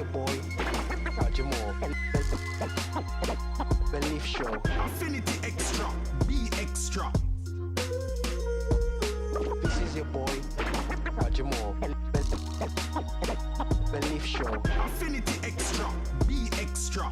your boy, Roger Moore. Belief Show. Affinity Xtra, be extra. This is your boy, Roger Moore. Belief Show. Affinity Xtra, be extra.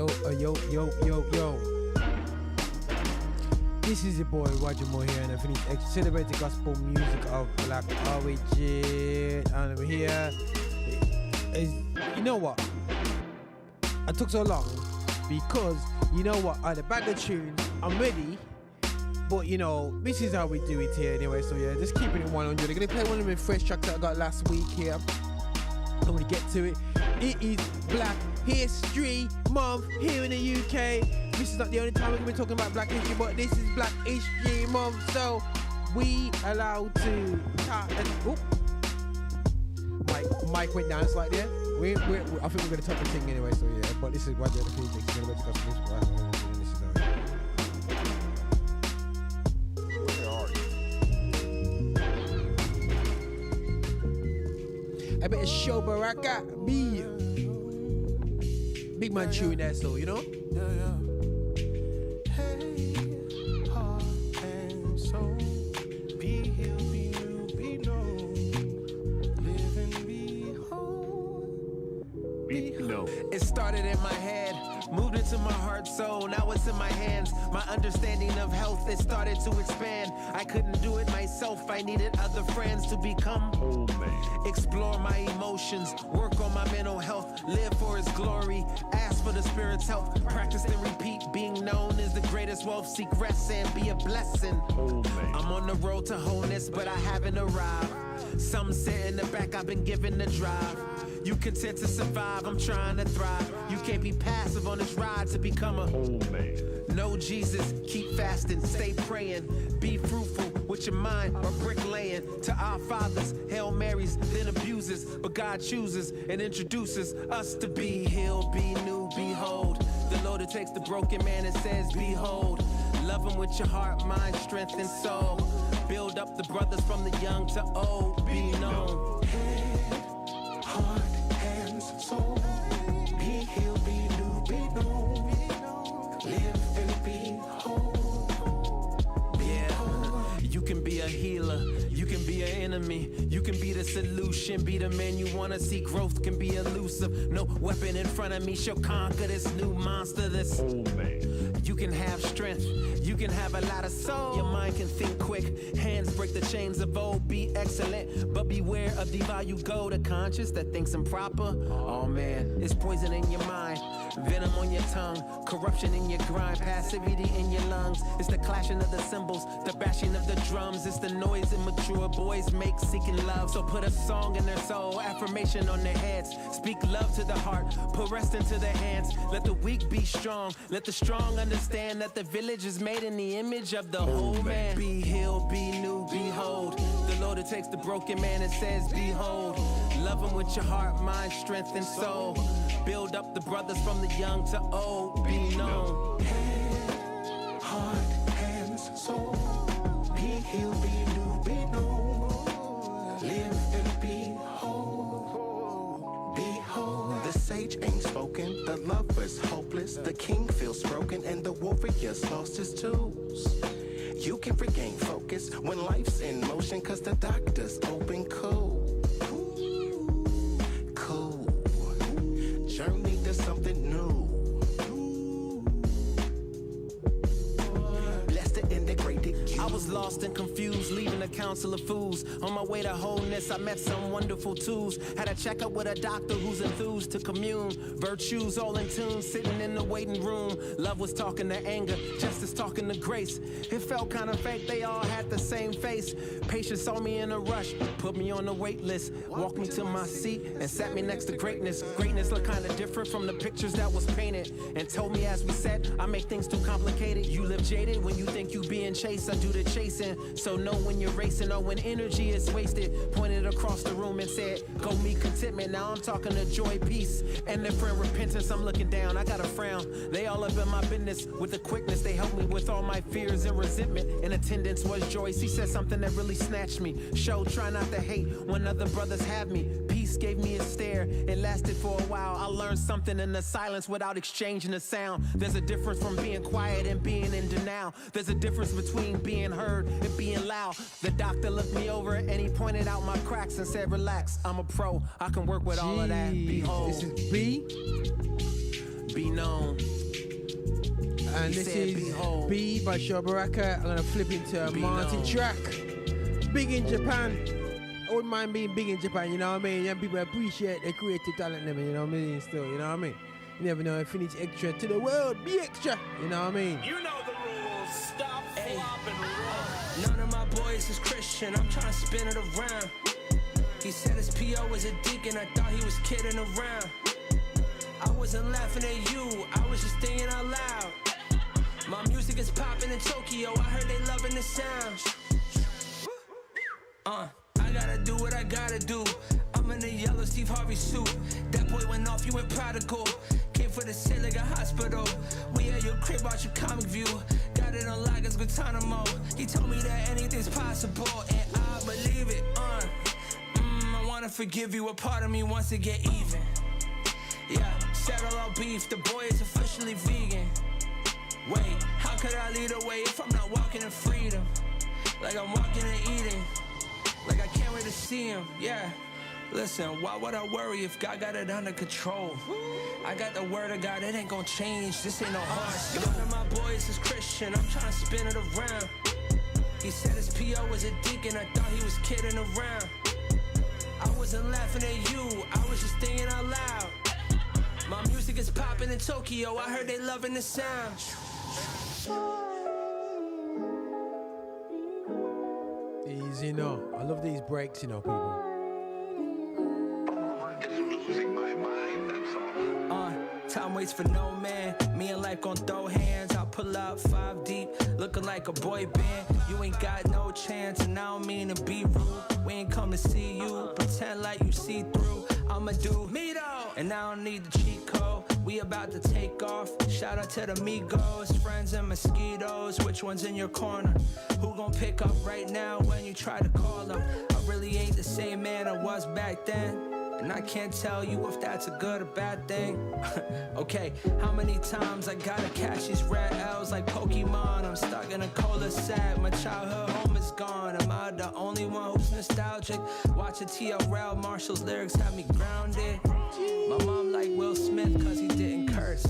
Yo. This is your boy Roger Moore here, and Affinity Xtra, celebrating gospel music of black origin. And I'm here. You know what? I took so long because you know what? I had a bag of tunes. I'm ready, but you know this is how we do it here anyway. So yeah, just keeping it 100. I'm gonna play one of my fresh tracks that I got last week here. I'm gonna get to it. It is Black History Month here in the UK. This is not the only time we're going to be talking about Black History, but this is Black History Month, so we allowed to talk. Mic went down slightly there. I think we're going to talk the thing anyway, so yeah. But this is Roger the Phoenix. This is a bit of show baraka, big man chewing that, so you know. Hey, heart and soul, be healed, be new, be known, live and be whole, be known. It started in my head, moved into my heart, soul, now it's in my hands. My understanding of health, it started to expand. I couldn't do it myself, I needed other friends to become whole man. Explore my emotions, work on my mental health, live for his glory, ask for the spirit's help, practice and repeat. Being known is the greatest wealth, seek rest and be a blessing. I'm on the road to wholeness, but I haven't arrived. Some sit in the back, I've been given the drive. You content to survive, I'm trying to thrive. You can't be passive on this ride to become a whole man. Know Jesus, keep fasting, stay praying, be fruitful with your mind or bricklaying. To our fathers, Hail Marys, then abuses, but God chooses and introduces us to be healed, be new, behold. The Lord who takes the broken man and says, behold. Love him with your heart, mind, strength, and soul. Build up the brothers from the young to old, be known. Head, heart, hands, soul. Be healed, be new, be known. Live and be whole. Yeah, you can be a healer, you can be an enemy, you can be the solution, be the man you wanna see. Growth can be elusive. No weapon in front of me shall conquer this new monster, this old man. You can have strength, you can have a lot of soul. Your mind can think quick, hands break the chains of old. Be excellent, but beware of devalue go. The conscious that thinks improper, oh man, it's poison in your mind, venom on your tongue, corruption in your grind, passivity in your lungs. It's the clashing of the cymbals, the bashing of the drums. It's the noise immature boys make seeking love. So put a song in their soul, affirmation on their heads. Speak love to the heart, put rest into their hands. Let the weak be strong, let the strong understand that the village is made in the image of the whole man. Be healed, be new, behold. The Lord who takes the broken man and says, behold. Love him with your heart, mind, strength, and soul. Build up the brothers from the young to old, be known. Head, heart, hands, soul. Be healed, be new, be known. Live and be whole, be whole. The sage ain't spoken, the lover's hopeless. The king feels broken and the warrior's lost his tools. You can regain focus when life's in motion, cause the doctor's open cool. Cool. Journey to something new. Blessed and integrated. I was was lost and confused, leaving a council of fools. On my way to wholeness, I met some wonderful tools. Had a checkup with a doctor who's enthused to commune. Virtues all in tune, sitting in the waiting room. Love was talking to anger, justice talking to grace. It felt kind of fake, they all had the same face. Patience saw me in a rush, put me on the wait list, walked me to my seat and sat me next to greatness. Greatness looked kind of different from the pictures that was painted, and told me as we said, I make things too complicated. You live jaded when you think you being chased, I do the chasing. So know when you're racing or when energy is wasted. Pointed across the room and said, go meet contentment. Now I'm talking to joy, peace, and different repentance. I'm looking down, I got a frown. They all up in my business with the quickness. They helped me with all my fears and resentment. In attendance was Joyce. He said something that really snatched me. Show, try not to hate when other brothers have me. Peace gave me a stare. It lasted for a while. I learned something in the silence without exchanging a sound. There's a difference from being quiet and being in denial. There's a difference between being heard and being loud. The doctor looked me over and he pointed out my cracks and said, relax, I'm a pro. I can work with all of that. Behold. This is B. Be known. And He this said, is behold. B by Shabaraka. I'm going to flip into a Be Martin known. track. Big in Japan. I wouldn't mind being big in Japan, you know what I mean? Young people appreciate their creative talent, you know what I mean? Still, you know what I mean? You never know, Affinity Xtra to the world, be extra, you know what I mean? You know the rules. Stop, Hey. flop, and roll. None of my boys is Christian, I'm trying to spin it around. He said his P.O. was a deacon, I thought he was kidding around. I wasn't laughing at you, I was just thinking out loud. My music is popping in Tokyo, I heard they loving the sound. I gotta do what I gotta do. I'm in a yellow Steve Harvey suit. That boy went off, you went prodigal. Came for the sale like a hospital. We at your crib, watch your comic view. Got it on lock, it's Guantanamo. He told me that anything's possible, and I believe it. I wanna forgive you, a part of me wants to get even. Yeah, settle all beef, the boy is officially vegan. Wait, how could I lead the way if I'm not walking in freedom? Like I'm walking and eating. Like I can't wait to see him, yeah. Listen, why would I worry if God got it under control? I got the word of God, it ain't gonna change. This ain't no hard. None of my boys is Christian, I'm trying to spin it around. He said his P.O. was a deacon, I thought he was kidding around. I wasn't laughing at you, I was just thinking out loud. My music is popping in Tokyo, I heard they loving the sound. Easy, you know. I love these breaks, you know, people. Time waits for no man. Me and life gon' throw hands. I'll pull up 5 deep, looking like a boy band. You ain't got no chance, and I don't mean to be rude. We ain't come to see you, pretend like you see through. I'ma do me though, and I don't need the cheat code. We about to take off. Shout out to the Migos, friends and mosquitoes. Which one's in your corner? Who gon' pick up right now when you try to call them? I really ain't the same man I was back then. And I can't tell you if that's a good or bad thing. Okay, how many times I gotta catch these red L's like Pokemon? I'm stuck in a cul-de-sac, my childhood home is gone. Am I the only one who's nostalgic? Watching TRL Marshall's lyrics have me grounded. My mom like Will Smith cause he didn't curse.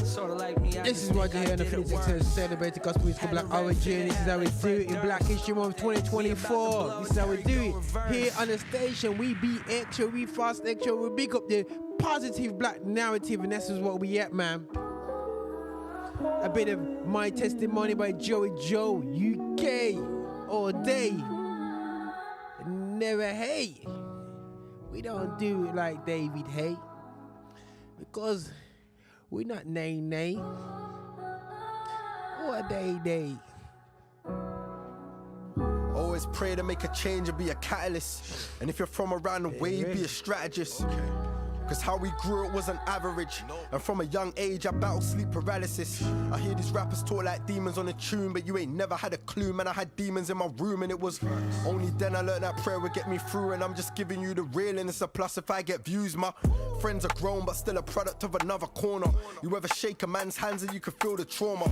Sorta like me, I This just is what think you I hear in did it Affinity worse. to celebrate gospel music Black Origin. This is how we do it in Black History Month 2024. This is how we do it here on the station. We be extra, we fast extra, we big up the positive black narrative, and this is what we at, man. A bit of my testimony by Joey Joe, UK, all day. Never hate. We don't do it like David Hay, because we're not nay. Or day. Always pray to make a change and be a catalyst. And if you're from around the way, be a strategist. Cause how we grew up wasn't average. And from a young age I battled sleep paralysis. I hear these rappers talk like demons on a tune, but you ain't never had a clue, man. I had demons in my room, and it was only then I learned that prayer would get me through. And I'm just giving you the real, and it's a plus if I get views. My friends are grown but still a product of another corner. You ever shake a man's hands and you can feel the trauma.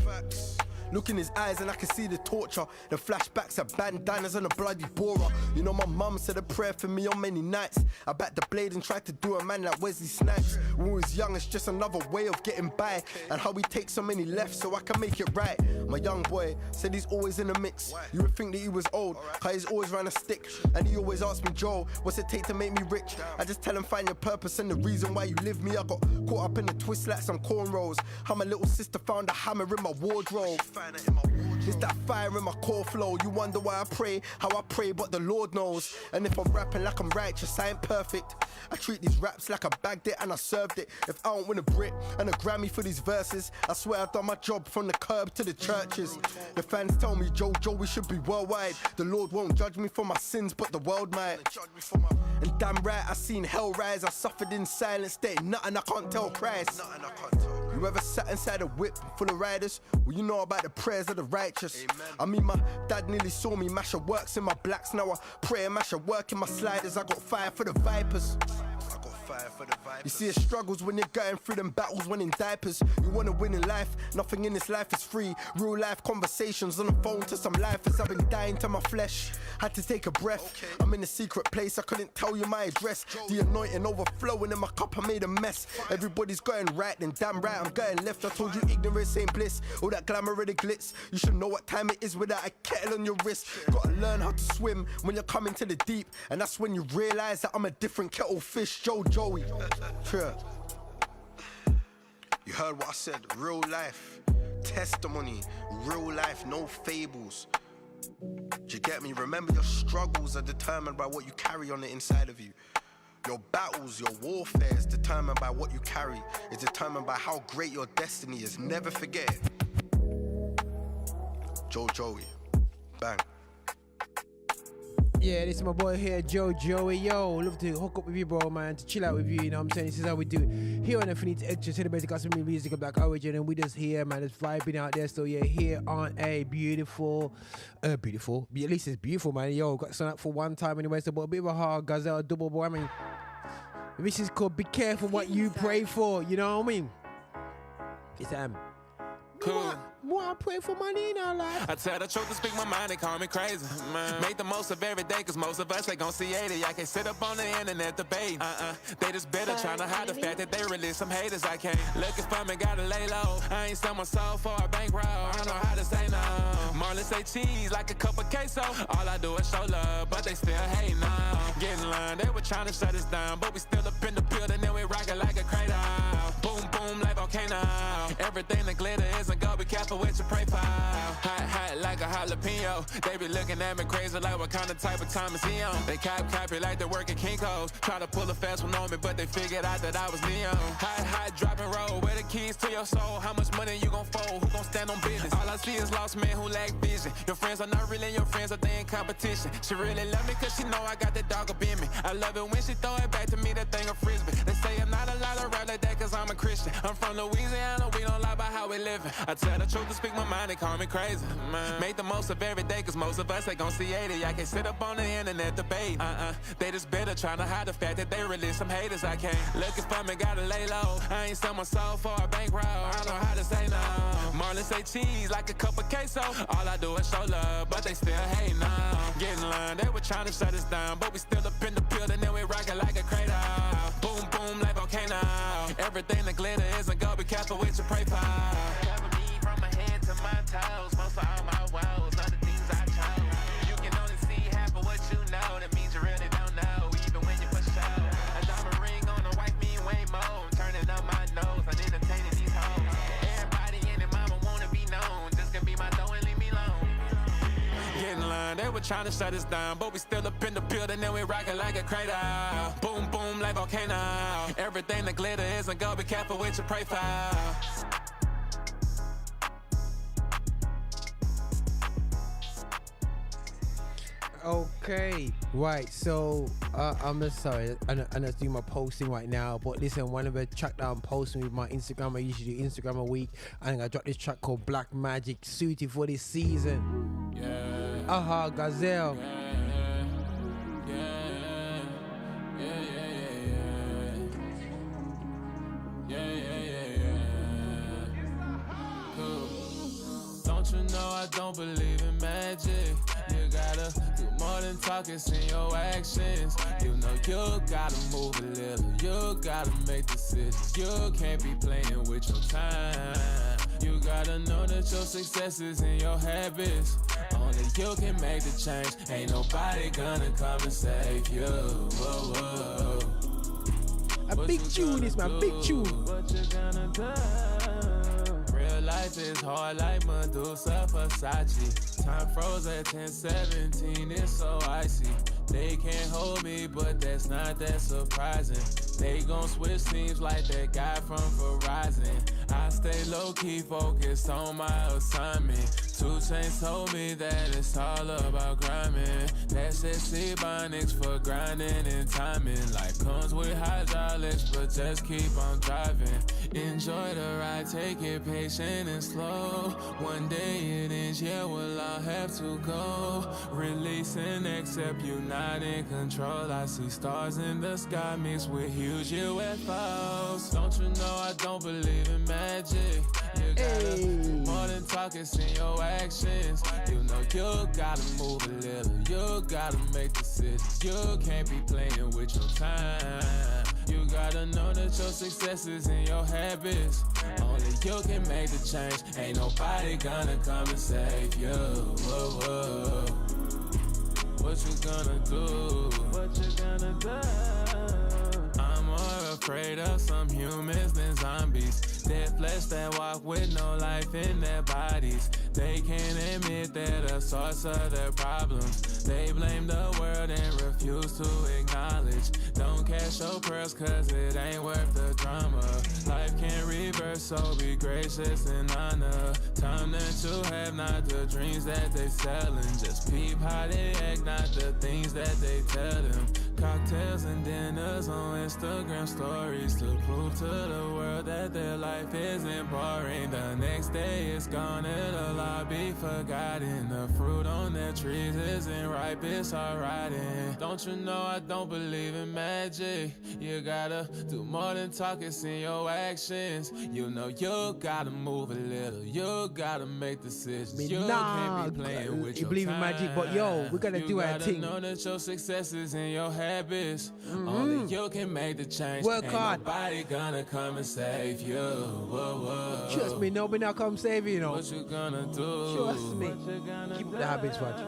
Look in his eyes and I can see the torture. The flashbacks of bandanas and a bloody borer. You know my mum said a prayer for me on many nights. I backed the blade and tried to do a man like Wesley Snipes. When we was young, it's just another way of getting by. And how we take so many left so I can make it right. My young boy said he's always in the mix. You would think that he was old, cause he's always ran a stick. And he always asked me, Joe, what's it take to make me rich? I just tell him find your purpose and the reason why you live me. I got caught up in the twist like some cornrows. How my little sister found a hammer in my wardrobe. It's that fire in my core flow. You wonder why I pray, how I pray, but the Lord knows. And if I'm rapping like I'm righteous, I ain't perfect. I treat these raps like I bagged it and I served it. If I don't win a Brit and a Grammy for these verses, I swear I've done my job from the curb to the churches. The fans tell me, Joe, we should be worldwide. The Lord won't judge me for my sins, but the world might. And damn right, I seen hell rise. I suffered in silence, there ain't nothing I can't tell Christ. You ever sat inside a whip full of riders? Well, you know about the prayers of the righteous. Amen. I mean, my dad nearly saw me mash her works in my blacks. Now I pray and mash her work in my sliders. I got fire for the vipers. You see, it struggles when you're going through them battles when in diapers. You wanna win in life, nothing in this life is free. Real life conversations on the phone to some lifers. I've been dying to my flesh, had to take a breath. I'm in a secret place, I couldn't tell you my address. The anointing overflowing in my cup, I made a mess. Everybody's going right, then damn right I'm going left. I told you ignorance ain't bliss, all that glamour of the glitz. You should know what time it is without a kettle on your wrist. Gotta learn how to swim when you're coming to the deep. And that's when you realize that I'm a different kettle fish, Joey. Sure. You heard what I said, real life, testimony, real life, no fables. Do you get me? Remember, your struggles are determined by what you carry on the inside of you. Your battles, your warfare is determined by what you carry. It's determined by how great your destiny is. Never forget it. Joey. Bang. Yeah, this is my boy here, Joey. Yo, love to hook up with you, bro, man, to chill out with you, you know what I'm saying? This is how we do it here on Affinity Xtra, celebrating custom music of Black origin, and we just here, man, just vibing out there. So yeah, here on a beautiful, at least it's beautiful, man. Yo, got signed up for one time anyway, so but a bit of a hard gazelle double, boy. I mean, this is called Be Careful What You Pray For, you know what I mean? It's Cool. More I pray for money in our life. I tell the truth to speak my mind, they call me crazy. Make the most of every day, cause most of us, they gon' see 80. I can't sit up on the internet debating. They just bitter, trying to hide the fact that they really some haters. I can't looking for me, gotta lay low. I ain't sell my soul for a bankroll. I don't know how to say no. Marlon say cheese like a cup of queso. All I do is show love, but they still hate now. Get in line, they were trying to shut us down, but we still up in the building and we rockin' like a cradle. Boom, boom, like volcano. Everything that glitter isn't gold, be careful what you pray for. Hot like a jalapeno. They be looking at me crazy like what kind of type of time is he on? They copy like they work at Kinko's. Try to pull a fast one on me, but they figured out that I was Neo. Hot, drop and roll. Where the keys to your soul? How much money you gon' fold? Who gon' stand on business? All I see is lost men who lack vision. Your friends are not really your friends, are they in competition? She really love me cause she know I got that dog up in me. I love it when she throw it back to me, that thing of frisbee. They say I'm not allowed to rap like that cause I'm a Christian. I'm from Louisiana, we don't lie about how we living. I tell the truth to speak my mind, they call me crazy. Make the most of every day, cause most of us, they gon' see 80. I can't sit up on the internet debate. They just bitter, trying to hide the fact that they really some haters. I can't looking for me, gotta lay low. I ain't sell my soul for a bankroll. I don't know how to say no. Marlon say cheese like a cup of queso. All I do is show love, but they still hate now. Get in line, they were trying to shut us down, but we still up in the building and we rockin' like a cradle. Boom, boom, like volcano. Everything that glitter isn't gold, be careful what you pray for. Cover me from my head to my toes. Most of all my woes are the things I chose. You can only see half of what you know. That means you really don't know, even when you push out. A diamond ring on a wife mean way more. I'm turning up my nose, I'm entertaining these hoes. Everybody and their mama wanna be known. Just gonna be my dough and leave me alone. Get in line, they were trying to shut us down, but we still up in the building and we rockin' like a cradle. Boom, boom, like volcano. Everything that glitter isn't gold, be careful what you pray for. Okay, right, so I'm just sorry, I'm just doing my posting right now, but listen, one of the track that I'm posting with my Instagram, I usually do Instagram a week, and I dropped this track called Black Magic, suited for this season. Yeah. Gazelle. Don't you know I don't believe in magic? You gotta do more than talk, it's in your actions. You know you gotta move a little, you gotta make decisions. You can't be playing with your time. You gotta know that your success is in your habits. Only you can make the change. Ain't nobody gonna come and save you. Whoa, whoa. A big tune is my big tune. What you gonna do? Real life is hard like Medusa, Versace. Time froze at 10:17, it's so icy. They can't hold me, but that's not that surprising. They gon' switch teams like that guy from Verizon. I stay low-key focused on my assignment. 2 Chainz told me that it's all about grinding. That's Ebonics for grinding and timing. Life comes with hydraulics, but just keep on driving. Enjoy the ride, take it patient and slow. One day it ends, yeah, we'll all have to go. Release and accept you not in control. I see stars in the sky mixed with huge UFOs. Don't you know I don't believe in magic? You gotta do more than talk, it's in your actions. You know you gotta move a little, you gotta make decisions. You can't be playing with your time. You gotta know that your success is in your habits. Only you can make the change. Ain't nobody gonna come and save you. Whoa, whoa. What you gonna do? What you gonna do? I'm more afraid of some humans than zombies. Dead flesh that walk with no life in their bodies. They can't admit they're the source of their problems. They blame the world and refuse to acknowledge. Don't cash your pearls cause it ain't worth the drama. Life can't reverse, so be gracious and honor. Time that you have, not the dreams that they selling. Just peep how they act, not the things that they tell them. Cocktails and dinners on Instagram stories to prove to the world that their life isn't boring. The next day it's gone, it'll all be forgotten. The fruit on their trees isn't ripe, it's alright. Don't you know I don't believe in magic? You gotta do more than talk, it's in your actions. You know you gotta move a little, you gotta make decisions. You can't be playing with your believe in time. magic, but yo, we're gonna do our thing. You gotta know that your success is in your habits. Only you can make the change. Work Ain't hard. nobody gonna come and save you. Whoa, whoa. Trust me, nobody not come save you, you know. What you gonna do? Trust me. What you gonna Keep do? the habits watching.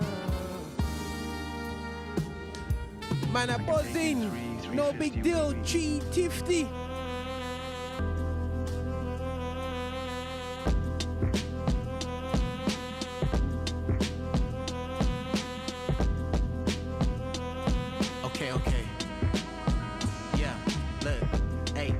Man, I buzzing. No big deal. 350. Okay. Yeah, look, hey,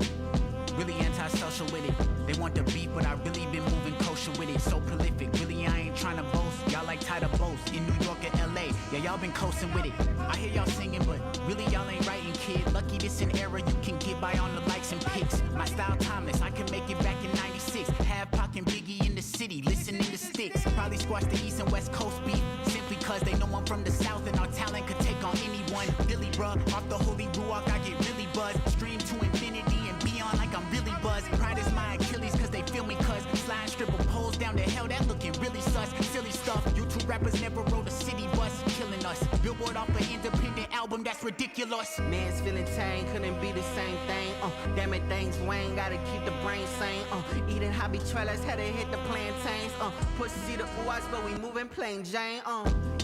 really antisocial with it. They want the beat, but I really been moving kosher with it. So prolific, really I ain't trying to boast. Y'all like tighter boats in New York and LA. Yeah, y'all been coasting with it. I hear y'all singing, but really y'all ain't writing, kid. Lucky this an era you can get by on the likes and pics. My style timeless, I can make it back in 96. Have Pac and Biggie in the city, listening to sticks. Probably squash the East and West Coast beef, simply cause they know I'm from the South and our talent could take on anyone. Billy bruh, off the holy ruach, I get really buzzed. Stream to infinity and beyond like I'm really buzzed. Pride is my Achilles cause they feel me cuz slide stripper poles down to hell, that looking really sus. Silly stuff, YouTube rappers never rode a city bus, killing us. Billboard off an independent album, that's ridiculous. Man's feeling tame, couldn't be the same thing. Damn it, things Wayne, gotta keep the brain sane. Eating hobby trailers, had to hit the plantains. Pussy the UIs, but we moving plain Jane.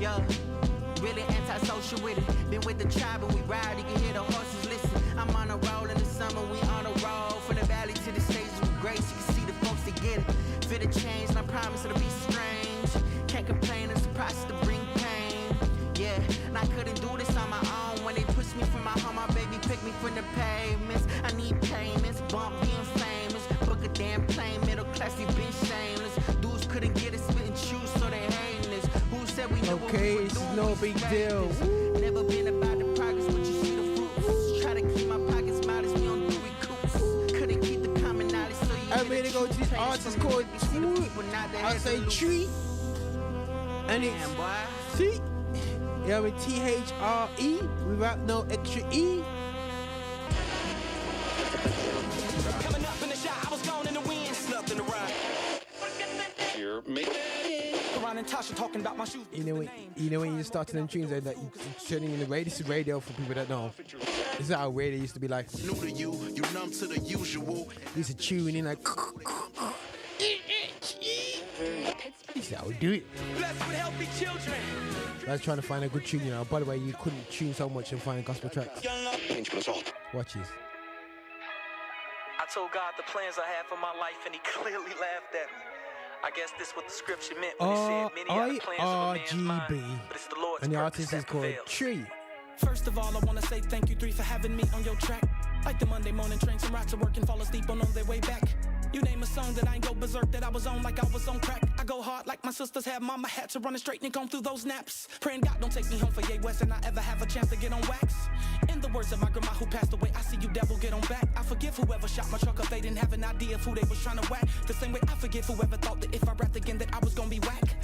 Yeah, really antisocial with it. Been with the tribe and we ride, you can hear the horses listen. I'm on a roll in the summer, we on a roll. From the valley to the stages with grace, you can see the folks that get it. Feel the change, and I promise it'll be strange. Can't complain, it's a process to bring pain. Yeah, and I couldn't do this on my own. When they pushed me from my home, my baby picked me from the pavements. I need payments, bump being famous. Book a damn plane, middle class, we been shameless. Dudes couldn't get us spitting shoes, so they hating us. Who said we knew what we were It's doing? no We big faked deal. this. Never been about the progress, but you see the fruits. Try to keep my pockets modest, we don't do recoups. Couldn't keep the common knowledge, so you I'm ready to go to this artist called I say Tree. And it's Damn, boy. C. Yeah, with THRE without no extra E. Coming up in the shot, I was gone in the wind, slept in the ride. Here, make Sean and Tasha talking about my shoes. You know when you start to them tunes and that you turning in the radio. This is radio for people that know. This is how radio used to be like. New to you, you numb to the usual. You used to tune in like. This is how we do it. Blessed with healthy children. I was trying to find a good tune, you know. By the way, you couldn't tune so much and find gospel tracks. Watch this. I told God the plans I had for my life, and He clearly laughed at me. I guess this what the scripture meant when He said, many are the plans of a man's mind, but it's the Lord's and the purpose artist that is called prevails. Tree. First of all, I want to say thank you, 3, for having me on your track. Like the Monday morning train, some rats are working, fall asleep on their way back. You name a song that I ain't go berserk, that I was on like I was on crack. I go hard like my sisters have mama had to running straight and gone through those naps. Praying God don't take me home for Ye West and I ever have a chance to get on wax. In the words of my grandma who passed away, I see you devil, get on back. I forgive whoever shot my truck up, they didn't have an idea of who they was trying to whack. The same way I forgive whoever thought that if I rapped again that I was gonna be whack.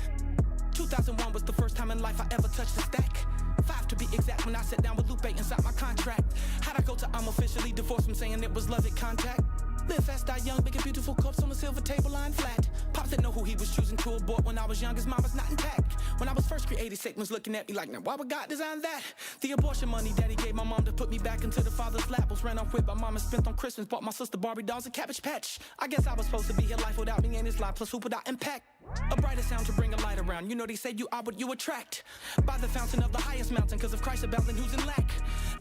2001 was the first time in life I ever touched a stack. 5 to be exact when I sat down with Lupe and signed my contract. How'd I go to I'm officially divorced from saying it was love at contact? Live fast, die young, big and beautiful corpse on a silver table lying flat. Pops didn't know who he was choosing to abort when I was young, his mom was not intact. When I was first created, Satan was looking at me like, now why would God design that? The abortion money daddy gave my mom to put me back into the father's lap was ran off with my mom and spent on Christmas, bought my sister Barbie dolls and Cabbage Patch. I guess I was supposed to be here life without me and his life, plus who would I impact? A brighter sound to bring a light around. You know they say you are what you attract. By the fountain of the highest mountain, cause of Christ abounding who's in lack.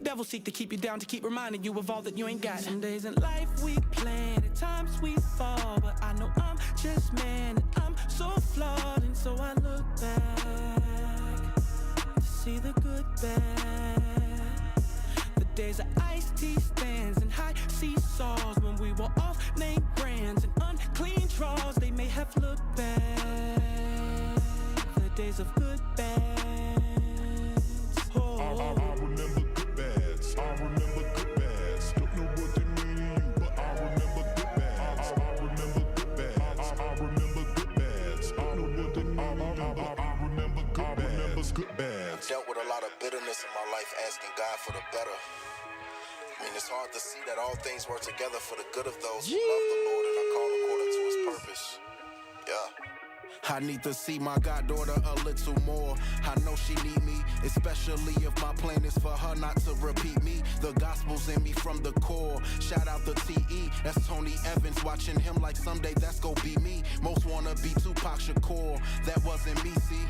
Devils seek to keep you down, to keep reminding you of all that you ain't got. Some days in life we plan, at times we fall, but I know I'm just man and I'm so flawed. And so I look back to see the good bad. The days of iced tea stands and high seesaws, when we were off name brands and unclean draws, they may have looked bad. The days of good bads. Oh. I remember good bads. I remember good bads. Don't know what they mean to you, but I remember good bads. I remember good bads. I remember good bads. Don't know what they mean to you, but I remember good bads. I remember good bads. Dealt with a lot of bitterness in my life, asking God for the better. I mean, it's hard to see that all things work together for the good of those who love the Lord and are called according to His purpose. Yeah. I need to see my goddaughter a little more. I know she need me, especially if my plan is for her not to repeat me. The gospel's in me from the core. Shout out to T.E., that's Tony Evans. Watching him like someday that's gon' be me. Most wanna be Tupac Shakur, that wasn't me, see.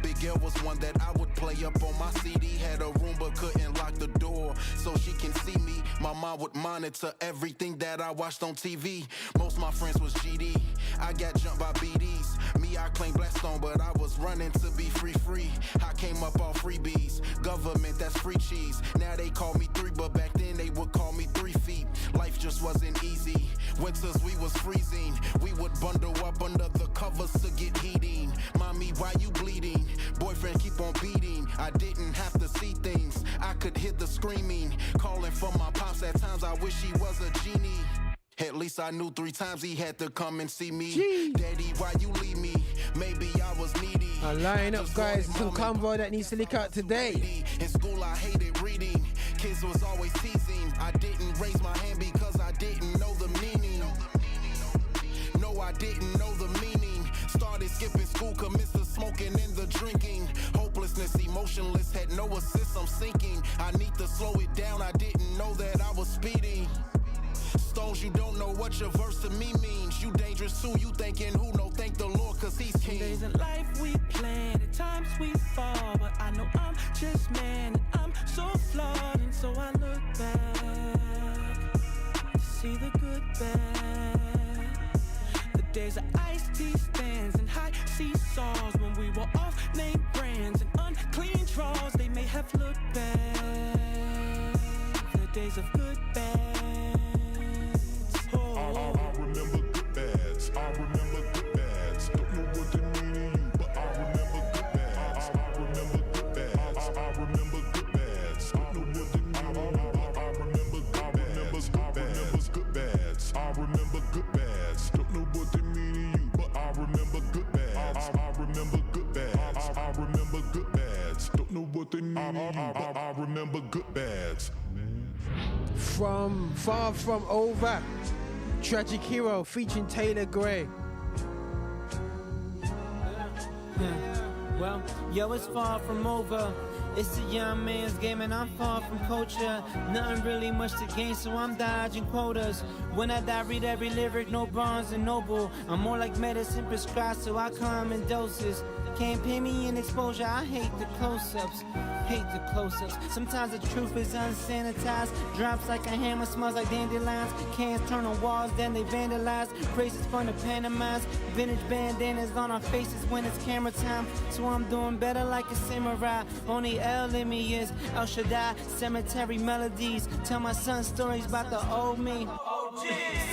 Big Girl was one that I would play up on my CD. Had a room but couldn't lock the door so she can see me. My mom would monitor everything that I watched on TV. Most my friends was GD. I got jumped by BDs. Me, I claim Blackstone, but I was running to be free. I came up off freebies. Government, that's free cheese. Now they call me 3, but back then they would call me 3 feet. Life just wasn't easy. Winters we was freezing. We would bundle up under the covers to get heating. Mommy, why you bleeding? Boyfriend keep on beating. I didn't have to see things. I could hear the screaming. Calling for my pops at times. I wish he was a genie. At least I knew 3 times he had to come and see me. Jeez. Daddy, why you leave me? Maybe I was needy. Line up, guys. Some convo that needs to leak out today. In school, I hated reading. Kids was always teasing. I didn't raise my hand because I didn't know the meaning. No, I didn't know the meaning. Started skipping school, commits the smoking and the drinking. Hopelessness, emotionless, had no assist, I'm sinking. I need to slow it down, I didn't know that I was speeding. Stones, you don't know what your verse to me means. You dangerous too, you thinking who no thank the Lord cause he's king. Some days in life we plan, at times we fall, but I know I'm just man and I'm so flawed. And so I look back to see the good bad. The days of iced tea stands and high seesaws, when we were off name brands and unclean draws, they may have looked bad. The days of good bad. I remember good bads. I remember good bads. Don't know what they mean to you, but I remember good bads. I remember good bads. I remember good bads. Don't know what they mean to you, but I remember good bads. I remember good bads. I remember good bads. Don't know what they mean to you, but I remember good bads. I remember good bads. I remember good bads. Don't know what they mean to you, but I remember good bads. From Far From Over, Tragic Hero featuring Taylor Gray. Well, yo, it's far from over. It's a young man's game and I'm far from culture. Nothing really much to gain, so I'm dodging quotas. When I die, read every lyric, no Barnes and Noble. I'm more like medicine prescribed, so I come in doses. Can't pay me in exposure, I hate the close-ups. Hate the close-ups. Sometimes the truth is unsanitized. Drops like a hammer, smells like dandelions. Cans turn on walls, then they vandalize. Phrases fun to pantomize. Vintage bandanas on our faces when it's camera time. So I'm doing better like a samurai. Only L in me is El Shaddai. Cemetery melodies. Tell my son stories about the old me.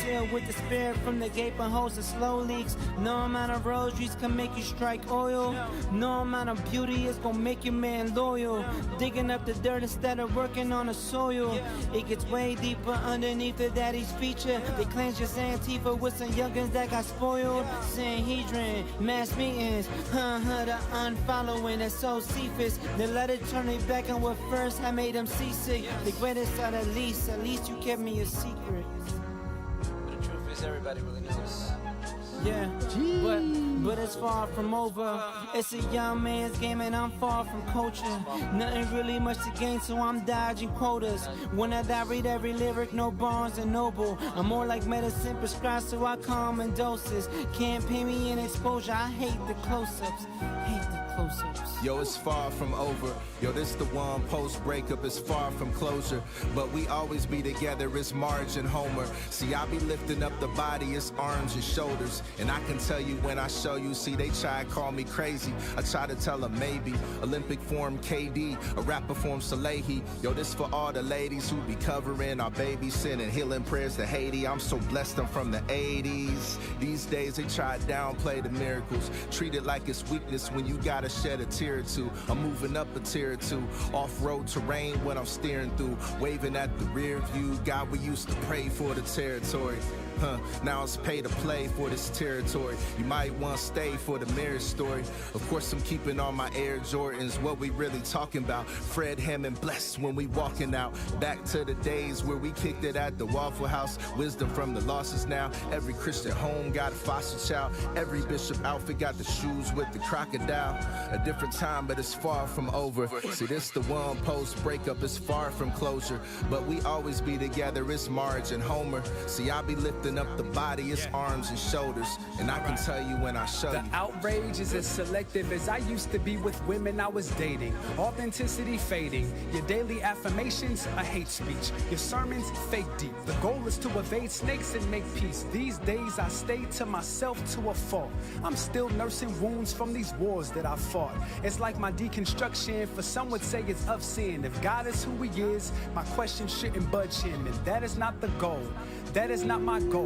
Seal with the spirit from the gaping holes and slow leaks. No amount of rosaries can make you strike oil. No amount of beauty is gonna make your man loyal. Digging up the dirt instead of working on the soil. It gets way deeper underneath the daddy's feature. They cleanse your Antifa with some youngins that got spoiled. Sanhedrin, mass meetings, the unfollowing, that's so Cephas. They let it turn it back on what first had made them seasick. The greatest are the least, at least you kept me a secret. Everybody really knows. Yeah, but it's far from over. It's a young man's game and I'm far from culture. Nothing really much to gain, so I'm dodging quotas. When I die, read every lyric, no Barnes and Noble. I'm more like medicine prescribed, so I come in doses. Can't pay me in exposure, I hate the close-ups. Hate the close-ups. Yo, it's far from over. Yo, this the one post-breakup, it's far from closure. But we always be together, it's Marge and Homer. See, I be lifting up the body, it's arms and shoulders. And I can tell you when I show you, see, they try to call me crazy. I try to tell them maybe. Olympic form KD, a rapper form Salehi. Yo, this for all the ladies who be covering our babies, sending healing prayers to Haiti. I'm so blessed I'm from the 80s. These days they try to downplay the miracles. Treat it like it's weakness when you gotta shed a tear or two. I'm moving up a tier or two. Off-road terrain when I'm steering through. Waving at the rear view. God, we used to pray for the territory. Now it's pay to play for this territory. You might want to stay for the marriage story. Of course I'm keeping on my Air Jordans. What we really talking about? Fred Hammond blessed when we walking out. Back to the days where we kicked it at the Waffle House. Wisdom from the losses now. Every Christian home got a foster child. Every bishop outfit got the shoes with the crocodile. A different time, but it's far from over. See, this the one post breakup, it's far from closure. But we always be together, it's Marge and Homer. See, I be lifting up the body, it's arms and shoulders. And I can tell you when I show you. The outrage is as selective as I used to be with women I was dating. Authenticity fading. Your daily affirmations, a hate speech. Your sermons, fake deep. The goal is to evade snakes and make peace. These days I stay to myself to a fault. I'm still nursing wounds from these wars that I fought. It's like my deconstruction, for some would say it's of sin. If God is who he is, my question shouldn't budge him. And that is not the goal. That is not my goal.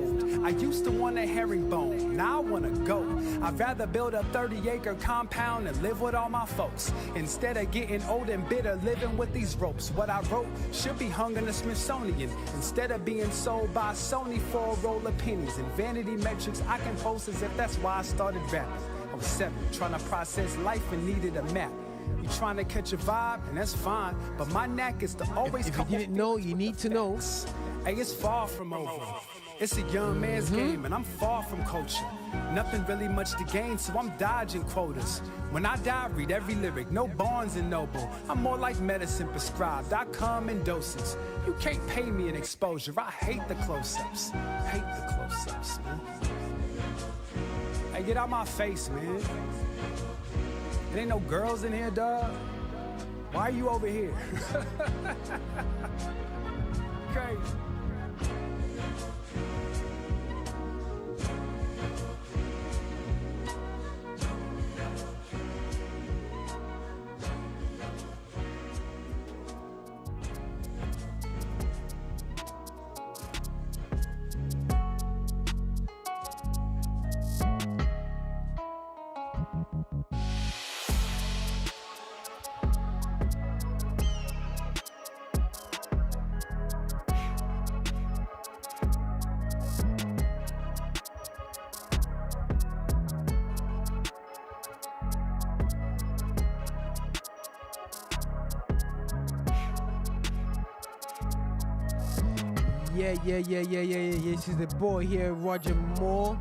I used to want a herringbone, now I wanna go. I'd rather build a 30-acre compound and live with all my folks, instead of getting old and bitter living with these ropes. What I wrote should be hung in the Smithsonian, instead of being sold by Sony for a roll of pennies. And vanity metrics I can post as if that's why I started rapping. I was 7, trying to process life and needed a map. You trying to catch a vibe, and that's fine, but my knack is to always if you didn't know, you need to know. Hey, it's far from over. It's a young man's game, and I'm far from culture. Nothing really much to gain, so I'm dodging quotas. When I die, read every lyric, no Barnes and Noble. I'm more like medicine prescribed, I come in doses. You can't pay me in exposure, I hate the close-ups. Hate the close-ups, man. Hey, get out my face, man. There ain't no girls in here, dog. Why are you over here? Crazy. Yeah. This is the boy here, Roger Moore.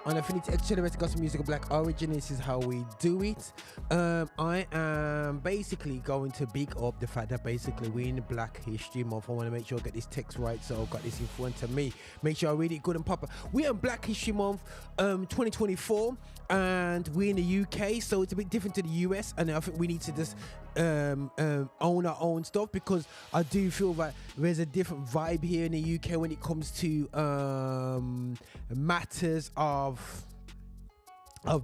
on Affinity Xtra Gospel Music of Black Origin. This is how we do it. I am basically going to big up the fact that basically we're in Black History Month. I want to make sure I get this text right, so I've got this in front of me. Make sure I read it good and proper. We're in Black History Month 2024, and we're in the UK, so it's a bit different to the US, and I think we need to just own our own stuff, because I do feel that there's a different vibe here in the UK when it comes to matters of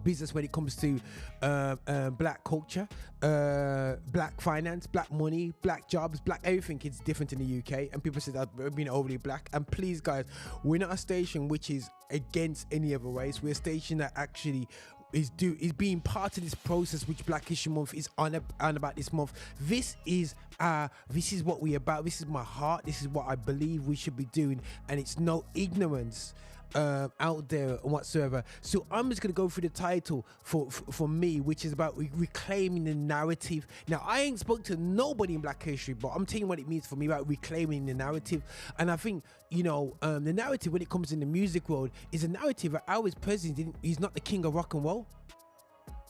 business, when it comes to black culture, black finance, black money, black jobs, black everything. It's different in the UK, and people say that we've been overly black. And please guys, we're not a station which is against any other race. We're a station that actually is being part of this process which Black History Month is on about this month. This is what we're about. This is my heart. This is what I believe we should be doing, and it's no ignorance out there whatsoever. So I'm just gonna go through the title for me, which is about reclaiming the narrative. Now, I ain't spoke to nobody in Black history, but I'm telling you what it means for me about reclaiming the narrative. And I think, you know, the narrative when it comes in the music world is a narrative that Elvis Presley he's not the king of rock and roll.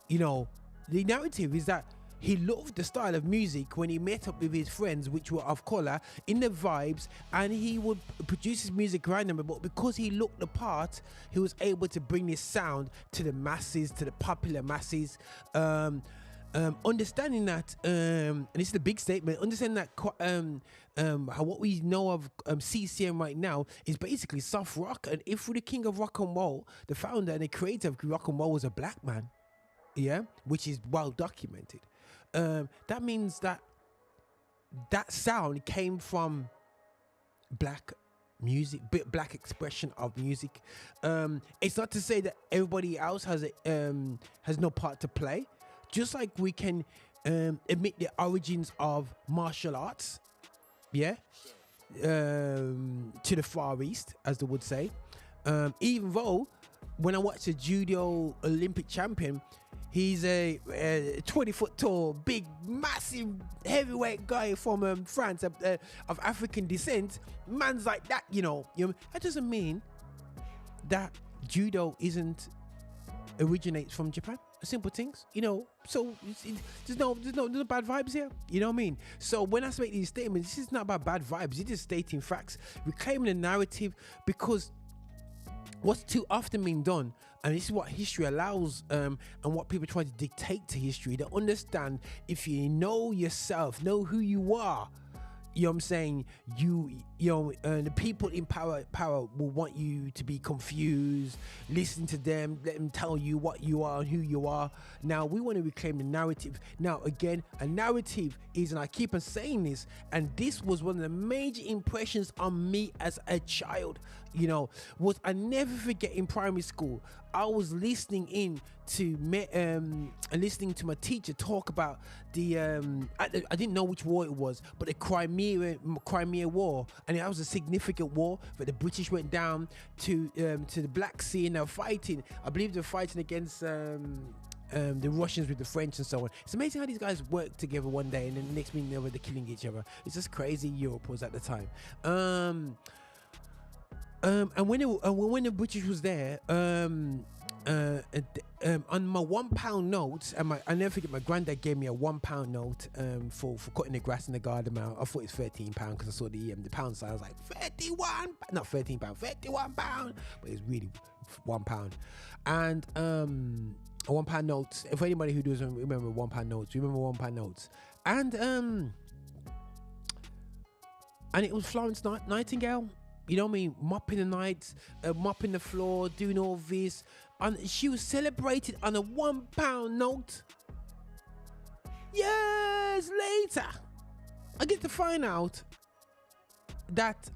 You know, the narrative is that he loved the style of music when he met up with his friends, which were of color, in the vibes, and he would produce his music around them. But because he looked the part, he was able to bring this sound to the masses, to the popular masses. Understanding that, and this is the big statement, understanding that how what we know of CCM right now is basically soft rock. And if the king of rock and roll, the founder and the creator of rock and roll was a black man, yeah, which is well documented. That means that sound came from black music, black expression of music. It's not to say that everybody else has no part to play. Just like we can admit the origins of martial arts, yeah, to the Far East, as they would say. Even though when I watch a judo Olympic champion, he's a 20-foot tall, big, massive, heavyweight guy from France, of African descent. Man's like that, you know. That doesn't mean that judo originates from Japan. Simple things, you know. So there's no bad vibes here. You know what I mean? So when I make these statements, this is not about bad vibes. It's just stating facts, reclaiming the narrative, because what's too often being done, and this is what history allows, and what people try to dictate to history, to understand, if you know yourself, know who you are, you know what I'm saying, the people in power will want you to be confused. Listen to them, let them tell you what you are and who you are. Now we want to reclaim the narrative. Now again, a narrative is, and I keep on saying this, and this was one of the major impressions on me as a child, you know, was I never forget in primary school, I was listening to my teacher talk about the I didn't know which war it was, but the Crimea War, and that was a significant war that the British went down to the Black Sea, and they're fighting. I believe they're fighting against the Russians with the French and so on. It's amazing how these guys work together one day, and then the next minute they're killing each other. It's just crazy. Europe was at the time. And when the British was there, on my £1 note, and I never forget, my granddad gave me a £1 note for cutting the grass in the garden. I thought it was £13 because I saw the pound sign. I was like, 31, not £13, £31, but it was really £1. And a £1 note. If anybody who doesn't remember £1 notes, remember £1 notes. And it was Florence Nightingale. You know what I mean? Mopping the nights, mopping the floor, doing all this. And she was celebrated on a £1 note. Years later, I get to find out that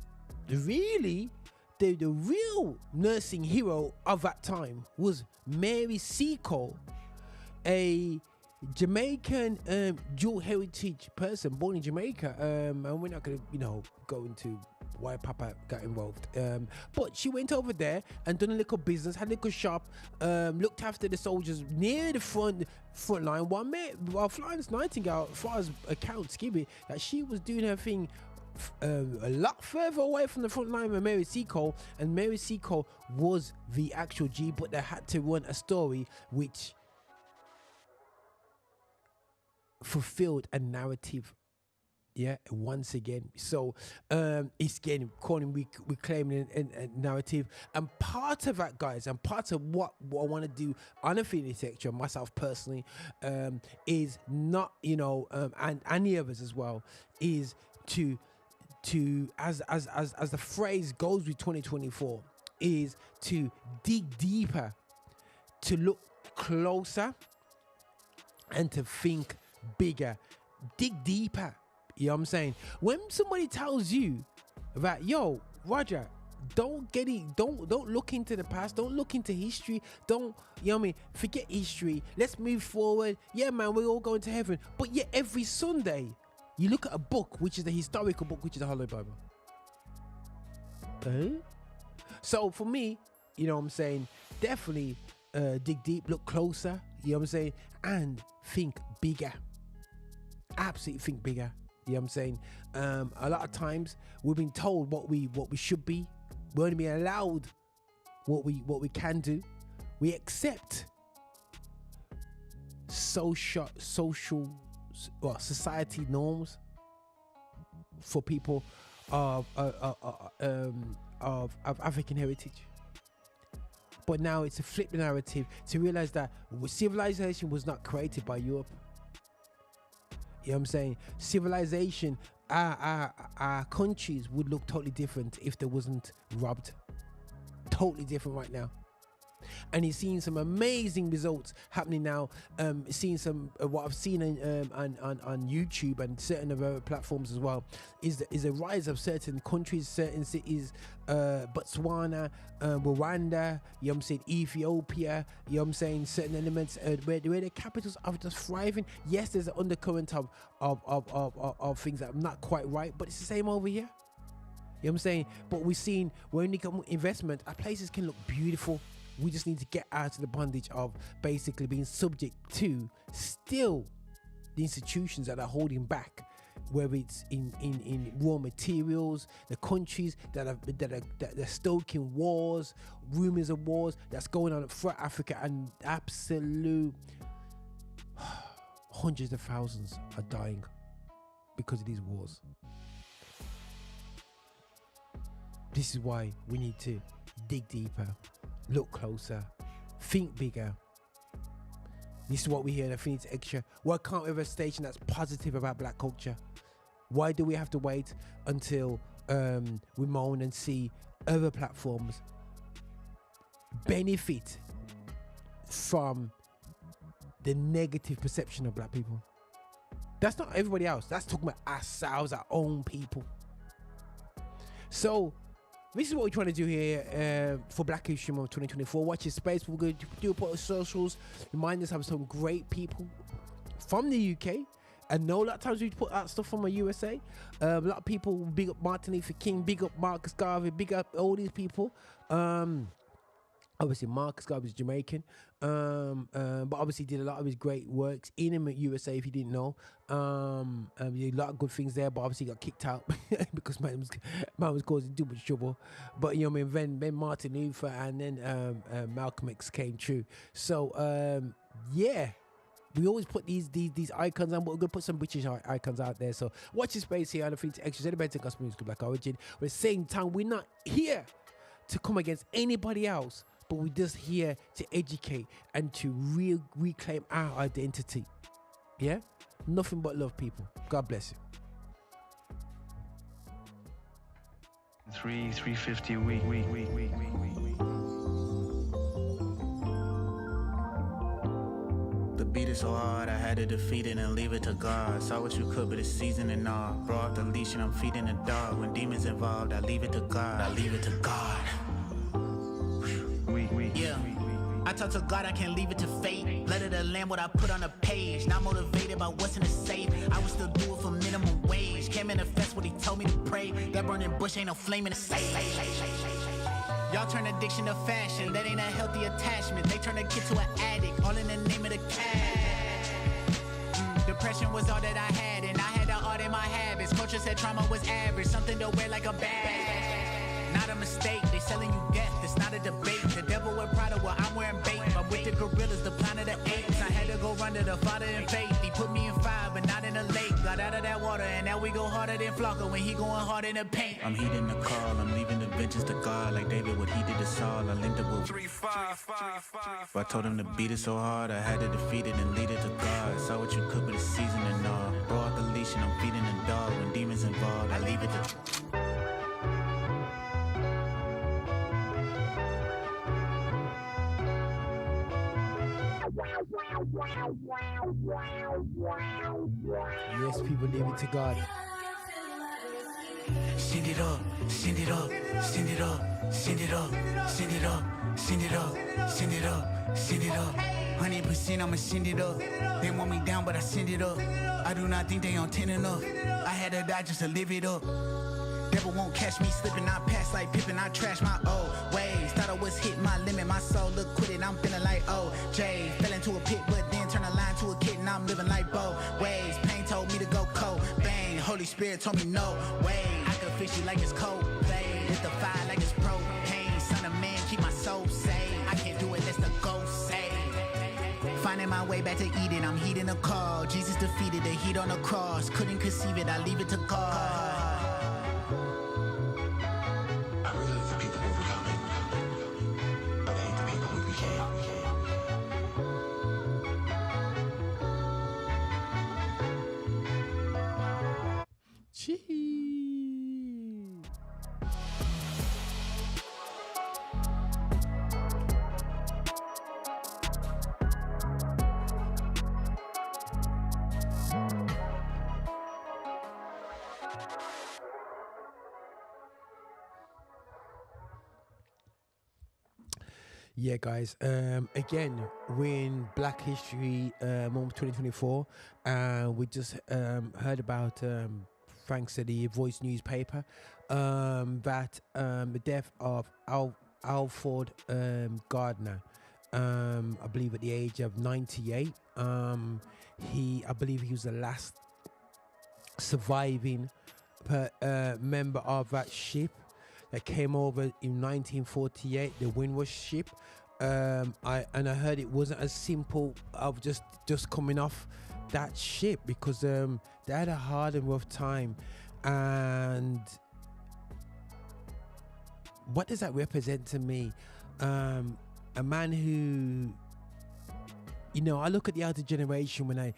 really the real nursing hero of that time was Mary Seacole, a Jamaican dual heritage person born in Jamaica. And we're not going to, go into why Papa got involved, but she went over there and done a little business, had a little shop, looked after the soldiers near the front line, while Florence Nightingale, as far as accounts give it, that she was doing her thing a lot further away from the front line with Mary Seacole, and Mary Seacole was the actual G, but they had to run a story which fulfilled a narrative. Yeah, once again. So it's getting calling reclaiming a narrative, and part of that, guys, and part of what I want to do on Affinity Xtra, myself personally, is not, and any of us as well, is to as the phrase goes with 2024, is to dig deeper, to look closer, and to think bigger. Dig deeper. You know what I'm saying? When somebody tells you that, yo, Roger, don't look into the past, don't look into history, forget history, let's move forward. Yeah, man, we're all going to heaven. But yet every Sunday, you look at a book, which is the historical book, which is the Holy Bible. So for me, you know what I'm saying, definitely dig deep, look closer, you know what I'm saying, and think bigger. Absolutely think bigger. You know what I'm saying? A lot of times we've been told what we should be. We're only being allowed what we can do. We accept society norms for people of African heritage. But now it's a flip narrative to realize that civilization was not created by Europe. You know what I'm saying? Civilization, our countries would look totally different if they wasn't robbed. Totally different right now. And he's seeing some amazing results happening now. Seeing some what I've seen on YouTube and certain other platforms as well is a rise of certain countries, certain cities, Botswana, Rwanda, you know what I'm saying, Ethiopia, you know what I'm saying, certain elements where the capitals are just thriving. Yes, there's an undercurrent of things that are not quite right, but it's the same over here. You know what I'm saying? But we've seen when we get investment, our places can look beautiful. We just need to get out of the bondage of basically being subject to still the institutions that are holding back, whether it's in raw materials, the countries that are stoking wars, rumors of wars that's going on throughout Africa, and absolute hundreds of thousands are dying because of these wars. This is why we need to dig deeper, look closer, think bigger. This is what we hear in Affinity Xtra. Why can't we have a station that's positive about black culture? Why do we have to wait until we moan and see other platforms benefit from the negative perception of black people? That's not everybody else. That's talking about ourselves, our own people. So this is what we're trying to do here for Black History Month 2024. Watch your space. We're going to do a part of socials. Remind us of some great people from the UK. I know a lot of times we put out stuff from the USA. A lot of people big up Martin Luther King, big up Marcus Garvey, big up all these people. Obviously Marcus Garvey is Jamaican, but obviously did a lot of his great works in the USA, if you didn't know. He did a lot of good things there, but obviously got kicked out because man was causing too much trouble. But you know what I mean, then Martin Luther and then Malcolm X came true. So yeah, we always put these icons on, but we're gonna put some British icons out there. So watch your space here on Affinity Xtra, celebrating gospel music, Black origin. But at the same time, we're not here to come against anybody else, but we're just here to educate and to reclaim our identity. Yeah? Nothing but love, people. God bless you. 350 a week. The beat is so hard, I had to defeat it and leave it to God. Saw what you could, but it's season and all. Brought the leash and I'm feeding the dog. When demons involved, I leave it to God. I leave it to God. Yeah. I talk to God, I can't leave it to fate. Let it a lamb what I put on a page. Not motivated by what's in the safe. I would still do it for minimum wage. Can't manifest what he told me to pray. That burning bush ain't no flame in the safe. Y'all turn addiction to fashion. That ain't a healthy attachment. They turn a kid to an addict. All in the name of the cash. Depression was all that I had, and I had the art in my habits. Culture said said trauma was average, something to wear like a badge. Not a mistake, they selling you death, it's not a debate. The devil with Prada, well, I'm wearing bait. I'm with the gorillas, the planet of apes. I had to go run to the Father in faith. He put me in fire, but not in a lake. Got out of that water, and now we go harder than Flocka when he going hard in the paint. I'm heeding the call, I'm leaving the vengeance to God. Like David, what he did to Saul, I linked up with 3-5. I told him to beat it so hard, I had to defeat it and lead it to God. Saw what you could, but it's season and all. Throw out the leash and I'm feeding the dog. When demons involved, I leave it to... Yes, people, leave it to God. Send it up, send it up, send it up, send it up, send it up, send it up, send it up, send it up. 100% I'ma send it up. They want me down, but I send it up. I do not think they on 10 enough. I had to die just to live it up. Devil won't catch me slipping, I pass like Pippin, I trash my old ways. Thought I was hitting my limit, my soul look quitted, I'm feeling like OJ. Fell into a pit, but then turned a line to a kitten, I'm living like both ways. Pain told me to go cold, bang. Holy Spirit told me no way. I could fix you like it's cold, babe. Lit the fire like it's propane. Son of man, keep my soul safe. I can't do it, let's the ghost say. Finding my way back to Eden, I'm heeding the call. Jesus defeated the heat on the cross. Couldn't conceive it, I leave it to God. Yeah, guys. Again, we're in Black History Month 2024. We just heard about, thanks to the Voice newspaper, that the death of Alfred Gardner. I believe at the age of 98. I believe he was the last surviving member of that ship that came over in 1948, the Windrush ship. I heard it wasn't as simple of just coming off that ship, because they had a hard and rough time. And what does that represent to me? A man who, you know, I look at the elder generation when I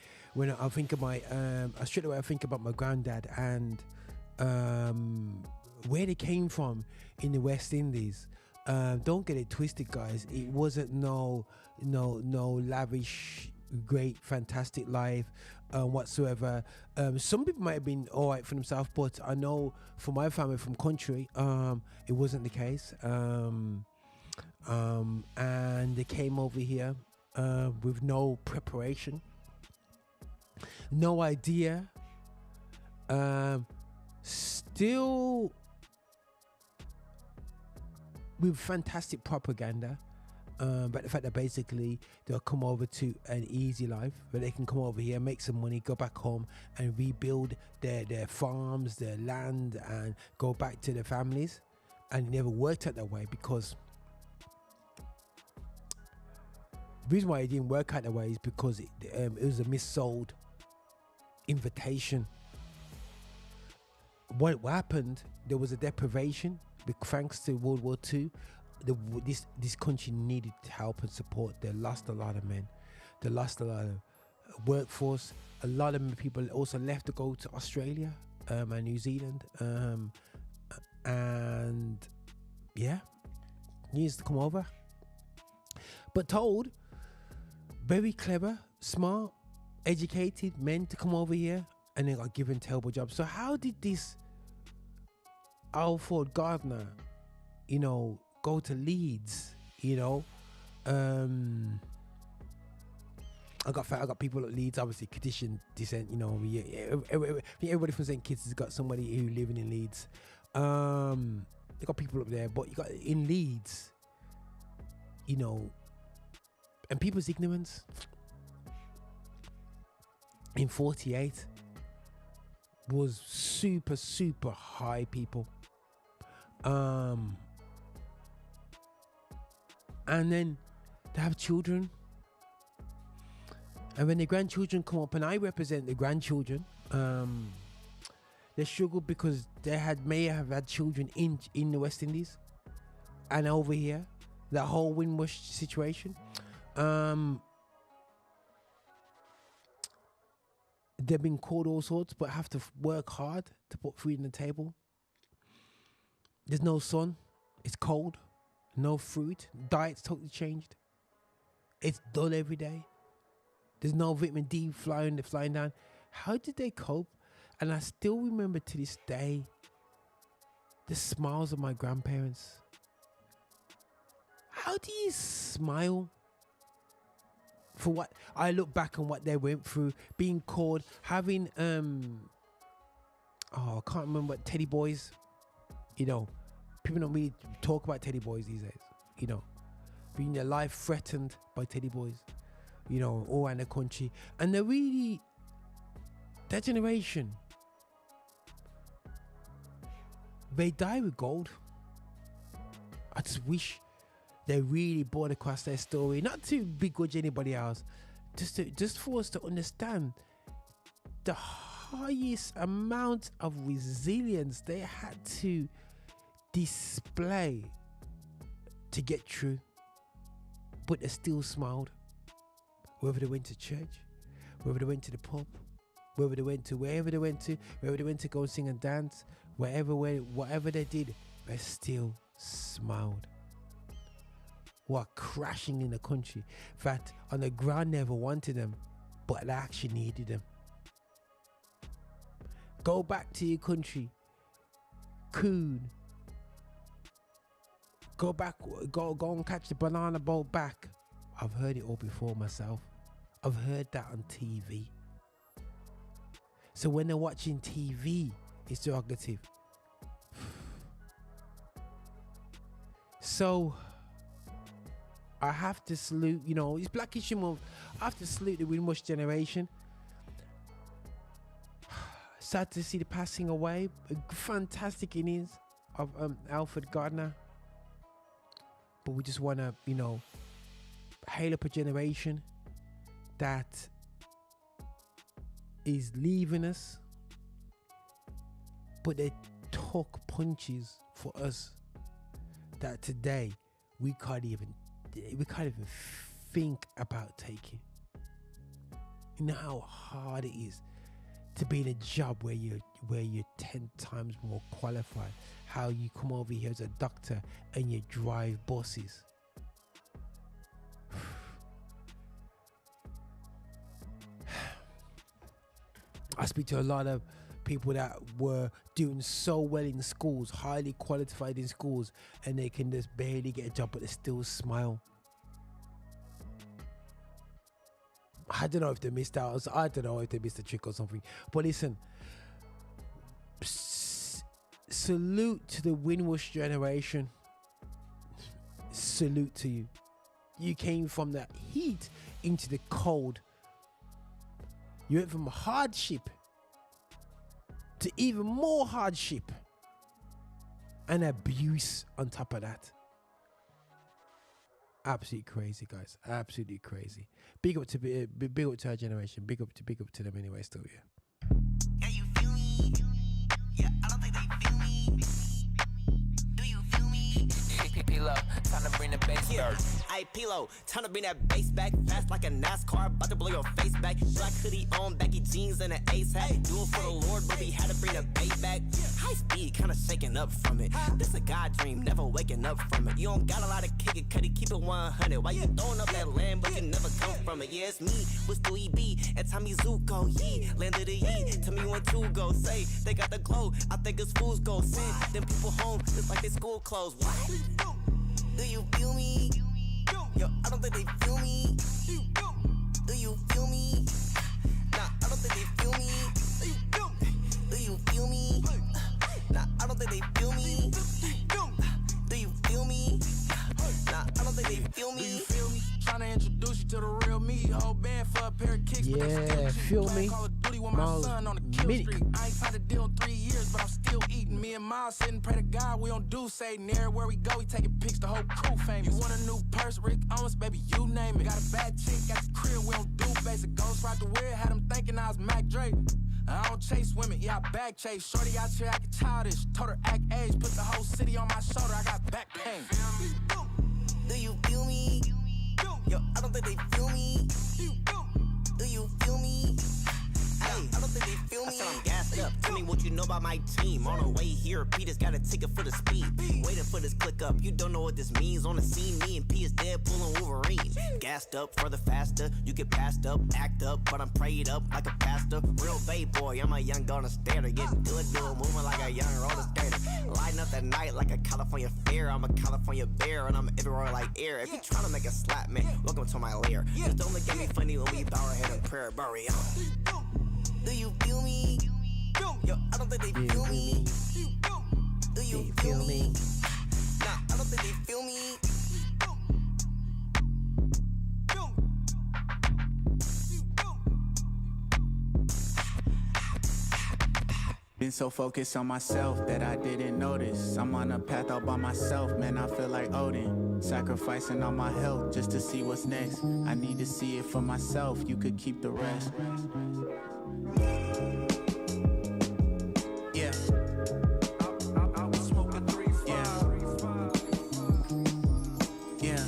think of my straight away I think about my granddad and where they came from in the West Indies. Don't get it twisted, guys. It wasn't no lavish, great, fantastic life whatsoever. Some people might have been all right for themselves, but I know for my family from country, it wasn't the case. And they came over here with no preparation, no idea, still with fantastic propaganda, but the fact that basically they'll come over to an easy life, where they can come over here, make some money, go back home and rebuild their farms, their land, and go back to their families. And it never worked out that way, because the reason why it didn't work out that way is because it was a missold invitation. What happened, there was a deprivation. Thanks to World War II, this country needed help and support. They lost a lot of men. They lost a lot of workforce. A lot of people also left to go to Australia and New Zealand. And yeah, needs to come over. But told, very clever, smart, educated men to come over here, and they got given terrible jobs. So how did this Alfred Gardner, you know, go to Leeds? You know, I got people at Leeds, obviously Kadishan descent. You know, everybody from St Kitts has got somebody who living in Leeds. They got people up there, but you got in Leeds, you know, and people's ignorance. In 48, was super, super high, people. And then they have children. And when the grandchildren come up, and I represent the grandchildren, they struggle because they may have had children in the West Indies and over here, that whole Windrush situation. They've been called all sorts, but have to work hard to put food on the table. There's no sun, it's cold, no fruit, diet's totally changed. It's dull every day. There's no vitamin D flying down. How did they cope? And I still remember to this day the smiles of my grandparents. How do you smile for what I look back on what they went through, being called, having I can't remember what teddy boys, you know, people don't really talk about teddy boys these days, you know, being their life threatened by teddy boys, you know, all around the country. And they're really, that generation, they die with gold. I just wish they really brought across their story, not to begrudge anybody else, just for us to understand the highest amount of resilience they had to display to get through, but they still smiled. Whether they went to church, whether they went to the pub, whether they went to wherever they went to go sing and dance, whatever they did, they still smiled. Were crashing in the country. In fact, on the ground, never wanted them, but they actually needed them. Go back to your country, coon. Go back, go and catch the banana boat back. I've heard it all before myself. I've heard that on TV. So when they're watching TV, it's derogative. So I have to salute, you know, it's Black History Month. I have to salute the Windrush generation. Sad to see the passing away. A fantastic innings of Alfred Gardner. But we just want to, you know, hail up a generation that is leaving us, but they took punches for us that today we can't even think about taking. You know how hard it is to be in a job where you're 10 times more qualified. How you come over here as a doctor and you drive buses. I speak to a lot of people that were doing so well in schools, highly qualified in schools, and they can just barely get a job, but they still smile. I don't know if they missed out. I don't know if they missed a trick or something. But listen, salute to the Windrush generation. Salute to you. You came from that heat into the cold. You went from hardship to even more hardship and abuse on top of that. Absolutely crazy, guys. Absolutely crazy. Big up to our generation. Big up to them anyway. Still, yeah. Yeah, you feel me? Yeah, I don't think they feel me. Do you feel me? P-Lo, time to bring the bass back. Hey, P-Lo, time to bring that bass back. Fast like a NASCAR, about to blow your face back. Black hoodie on, baggy jeans and an ace hat. Do it for the Lord, but we had to bring the bass back. High speed, kinda shaking up from it. This a God dream, never waking up from it. You don't got a lot of kick it, cut it, keep it 100. Why you throwing up that land, but you never come from it? Yeah, it's me, what's do he be? And Tommy Zuko, yee, land of the yee. Tell me when to go, say, they got the glow. I think it's fools go, send them people home, just like they school clothes. What? Do you feel me? Yo, I don't think they feel me. Do you feel me? Nah, I don't think they feel me. Do you feel me? Nah, I don't think they feel me. Do you feel me? Nah, I don't think they feel me. Do you feel me? Trying to introduce you to the real me. Whole band for a pair of kicks. Yeah, feel me. Call of Duty with my son on the kill street. I ain't tried to deal in 3 years, but I'm still eating. Me and Miles sit and pray to God, we don't do Satan. Everywhere we go, we taking pics, the whole crew famous. You want a new purse, Rick Owens, baby, you name it. Got a bad chick at the crib, we don't do basic. Ghost right the weird, had them thinking I was Mac Drake. I don't chase women, yeah, I bag chase. Shorty out here acting childish, told her act age, put the whole city on my shoulder, I got back pain. Do you feel me? Yo, I don't think they feel me. Do you feel me? Hey, I don't think they feel me. I said I'm gassed up. Tell me what you know about my team. On the way here, Peter's got a ticket for the speed. Waiting for this click up. You don't know what this means. On the scene, me and P is Deadpool and Wolverine. Gassed up, further faster. You get passed up, act up, but I'm prayed up like a pastor. Real bay boy, I'm a young Gardner skater. Getting good, moving like a young roller skater. Lighting up the night like a California fair. I'm a California bear and I'm everywhere like air. If you trying to make a slap, man, welcome to my lair. Just don't look at me funny when we bow our head in prayer. Bury on. Do you feel me? Yo, I don't think they feel me. Do you feel me? Nah, I don't think they feel me. Been so focused on myself that I didn't notice. I'm on a path all by myself, man, I feel like Odin. Sacrificing all my health just to see what's next. I need to see it for myself, you could keep the rest. Yeah. Yeah.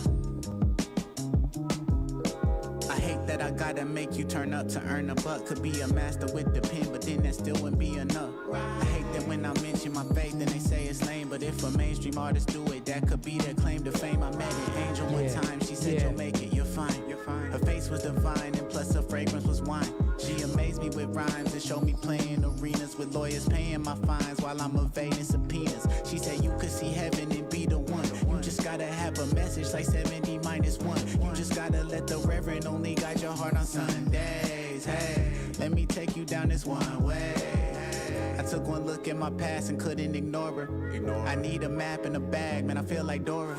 I hate that I gotta make you turn up to earn a buck. Could be a master with the pen, but then that still wouldn't be enough. I hate that when I mention my faith, then they say it's lame. But if a mainstream artist do it, that could be their claim to fame. I met an angel one time, she said you'll make it, you're fine, you're fine. Her face was divine, and plus her fragrance was wine. She amazed me with rhymes and showed me playing arenas with lawyers paying my fines while I'm evading subpoenas. She said you could see heaven and be the one. You just gotta have a message like 70 minus 1. You just gotta let the reverend only guide your heart on Sundays. Hey, let me take you down this one way. I took one look at my past and couldn't ignore her. I need a map and a bag, man, I feel like Dora.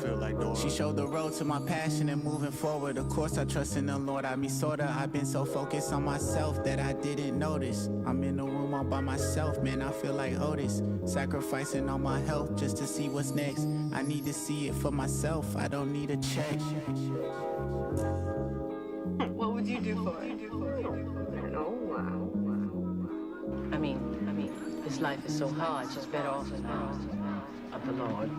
She showed the road to my passion and moving forward. Of course I trust in the Lord, I mean sorta. I've been so focused on myself that I didn't notice. I'm in the room all by myself, man, I feel like Otis. Sacrificing all my health just to see what's next. I need to see it for myself, I don't need a check. What would you do for it? Oh, wow. I mean, this life is so hard, just better off of the Lord.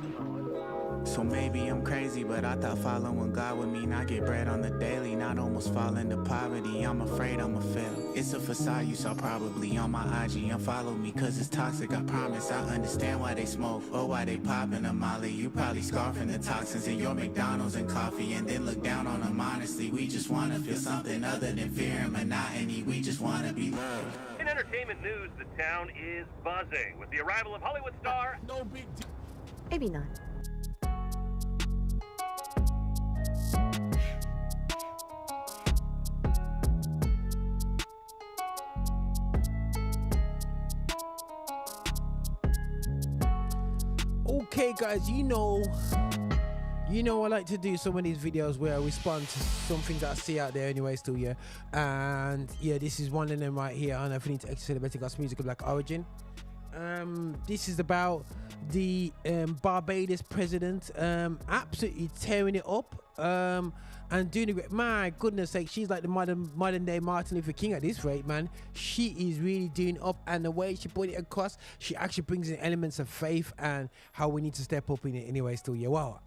So maybe I'm crazy, but I thought following God would mean I get bread on the daily, not almost fall into poverty. I'm afraid I'ma fail. It's a facade you saw probably on my IG. Unfollow me cause it's toxic, I promise. I understand why they smoke or why they popping a molly. You probably scarfing the toxins in your McDonald's and coffee and then look down on them honestly. We just wanna feel something other than fear and monotony. We just wanna be loved. In entertainment news, the town is buzzing with the arrival of Hollywood star. No big deal. Maybe not. Okay, guys, you know I like to do some of these videos where I respond to something that I see out there anyway still, yeah. And yeah, this is one of them right here on Affinity Xtra celebrating God's music of Black origin. This is about the Barbados president absolutely tearing it up and doing it. My goodness sake, she's like the modern day Martin Luther King at this rate, man. She is really doing up, and the way she put it across, she actually brings in elements of faith and how we need to step up in it anyway still, yeah. Wow,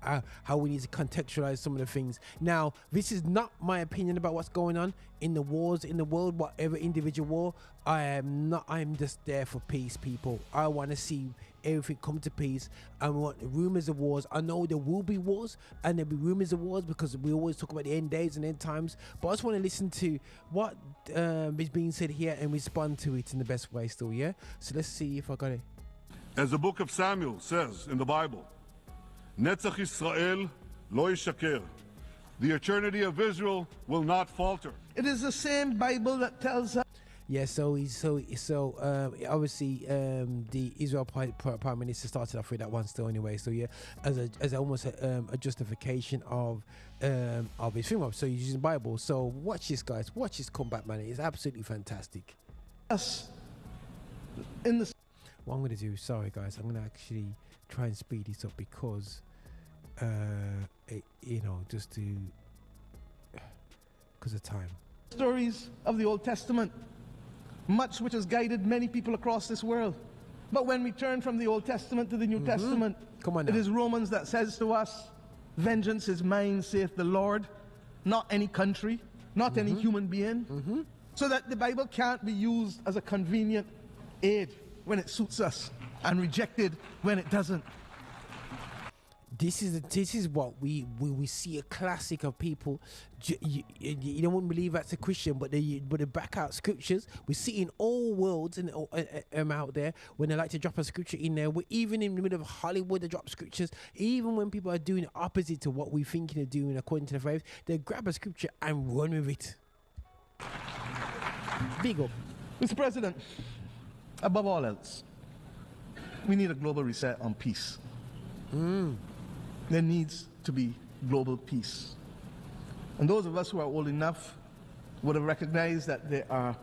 how we need to contextualize some of the things. Now, this is not my opinion about what's going on in the wars in the world, whatever individual war. I'm just there for peace, people. I want to see everything come to peace. I want rumors of wars. I know there will be wars and there'll be rumors of wars because we always talk about the end days and end times, but I just want to listen to what is being said here and respond to it in the best way still, yeah. So let's see if I got it. As the book of Samuel says in the Bible, Netzach Israel lo yishaker. The eternity of Israel will not falter. It is the same Bible that tells us. Yeah, obviously the Israel Prime Minister started off with that one still anyway. So yeah, as almost a justification of his film. So he's using the Bible. So watch this, guys. Watch this comeback, man. It's absolutely fantastic. us in the. What I'm going to do, sorry guys, I'm going to actually try and speed this up because, just to, because of time. Stories of the Old Testament, much which has guided many people across this world. But when we turn from the Old Testament to the New Testament, come on now. It is Romans that says to us, vengeance is mine, saith the Lord, not any country, not any human being. So that the Bible can't be used as a convenient aid when it suits us and rejected when it doesn't. This is what we see, a classic of people. You don't believe that's a Christian, but they back out scriptures. We see in all worlds and out there when they like to drop a scripture in there. We're even in the middle of Hollywood, they drop scriptures. Even when people are doing the opposite to what we're thinking of doing according to the faith, they grab a scripture and run with it. Big up, Mr. President. Above all else, we need a global reset on peace. There needs to be global peace. And those of us who are old enough would have recognized that there are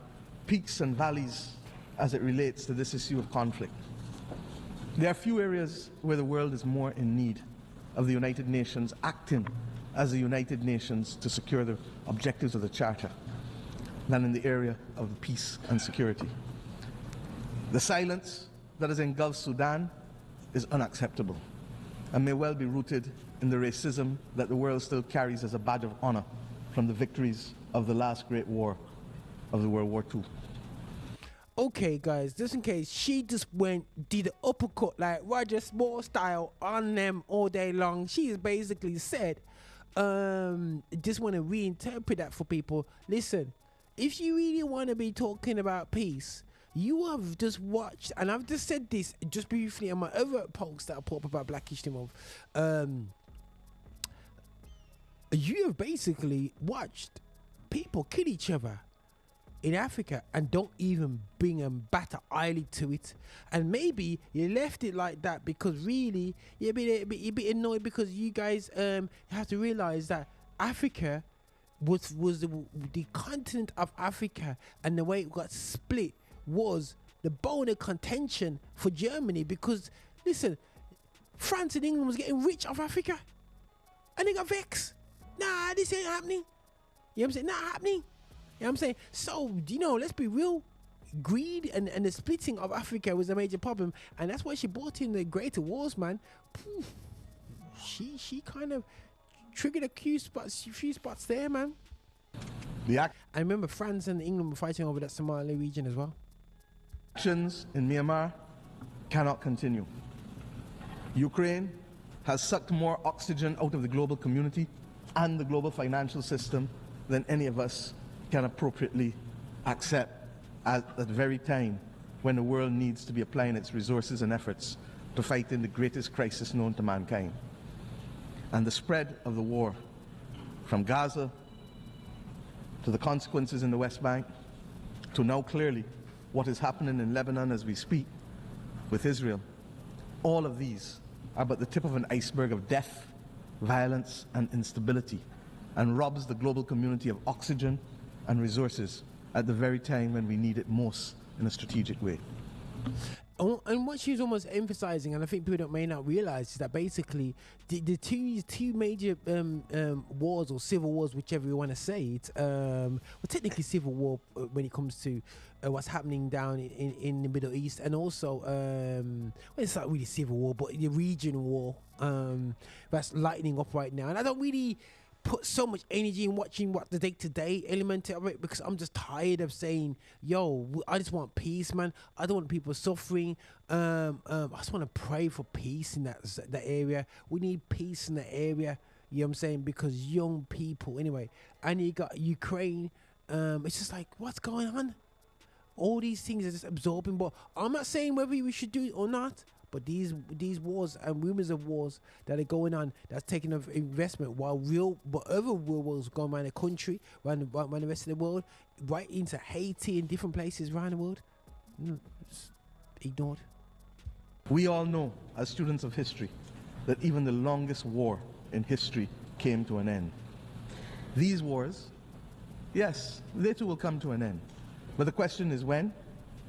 peaks and valleys as it relates to this issue of conflict. There are few areas where the world is more in need of the United Nations acting as the United Nations to secure the objectives of the Charter than in the area of peace and security. The silence that has engulfed Sudan is unacceptable and may well be rooted in the racism that the world still carries as a badge of honor from the victories of the last great war of the World War II. Okay, guys, just in case, she just did an uppercut like Roger Small style on them all day long. She has basically said, just want to reinterpret that for people. Listen, if you really want to be talking about peace, you have just watched, and I've just said this just briefly on my other post that I put up about Black History Month. You have basically watched people kill each other in Africa and don't even bring a bat eyelid to it. And maybe you left it like that because really you're a bit annoyed because you guys have to realize that Africa was the continent of Africa, and the way it got split was the bone of contention for Germany, because listen, France and England was getting rich off Africa and they got vexed. Nah, this ain't happening. You know what I'm saying? Not happening. You know what I'm saying? So, let's be real. Greed and the splitting of Africa was a major problem, and that's why she brought in the greater wars, man. She kind of triggered a few spots there, man. I remember France and England were fighting over that Somali region as well. Actions in Myanmar cannot continue. Ukraine has sucked more oxygen out of the global community and the global financial system than any of us can appropriately accept at the very time when the world needs to be applying its resources and efforts to fight in the greatest crisis known to mankind. And the spread of the war from Gaza to the consequences in the West Bank to now clearly what is happening in Lebanon as we speak with Israel, all of these are but the tip of an iceberg of death, violence and instability, and robs the global community of oxygen and resources at the very time when we need it most in a strategic way. And what she's almost emphasizing, and I think people may not realize, is that basically the two major wars or civil wars, whichever you want to say it, well, technically civil war when it comes to what's happening down in the Middle East, and also well, it's not really civil war, but the region war that's lightening up right now. And I don't really put so much energy in watching what the day-to-day element of it, because I'm just tired of saying, yo, I just want peace, man. I don't want people suffering. I just want to pray for peace in that area. We need peace in that area, you know what I'm saying, because young people, anyway. And you got Ukraine. It's just like, what's going on? All these things are just absorbing, but I'm not saying whether we should do it or not. But these wars and rumors of wars that are going on, that's taking of investment, while other real wars going around the country, around the rest of the world, right into Haiti and different places around the world, just ignored. We all know, as students of history, that even the longest war in history came to an end. These wars, yes, they too will come to an end. But the question is when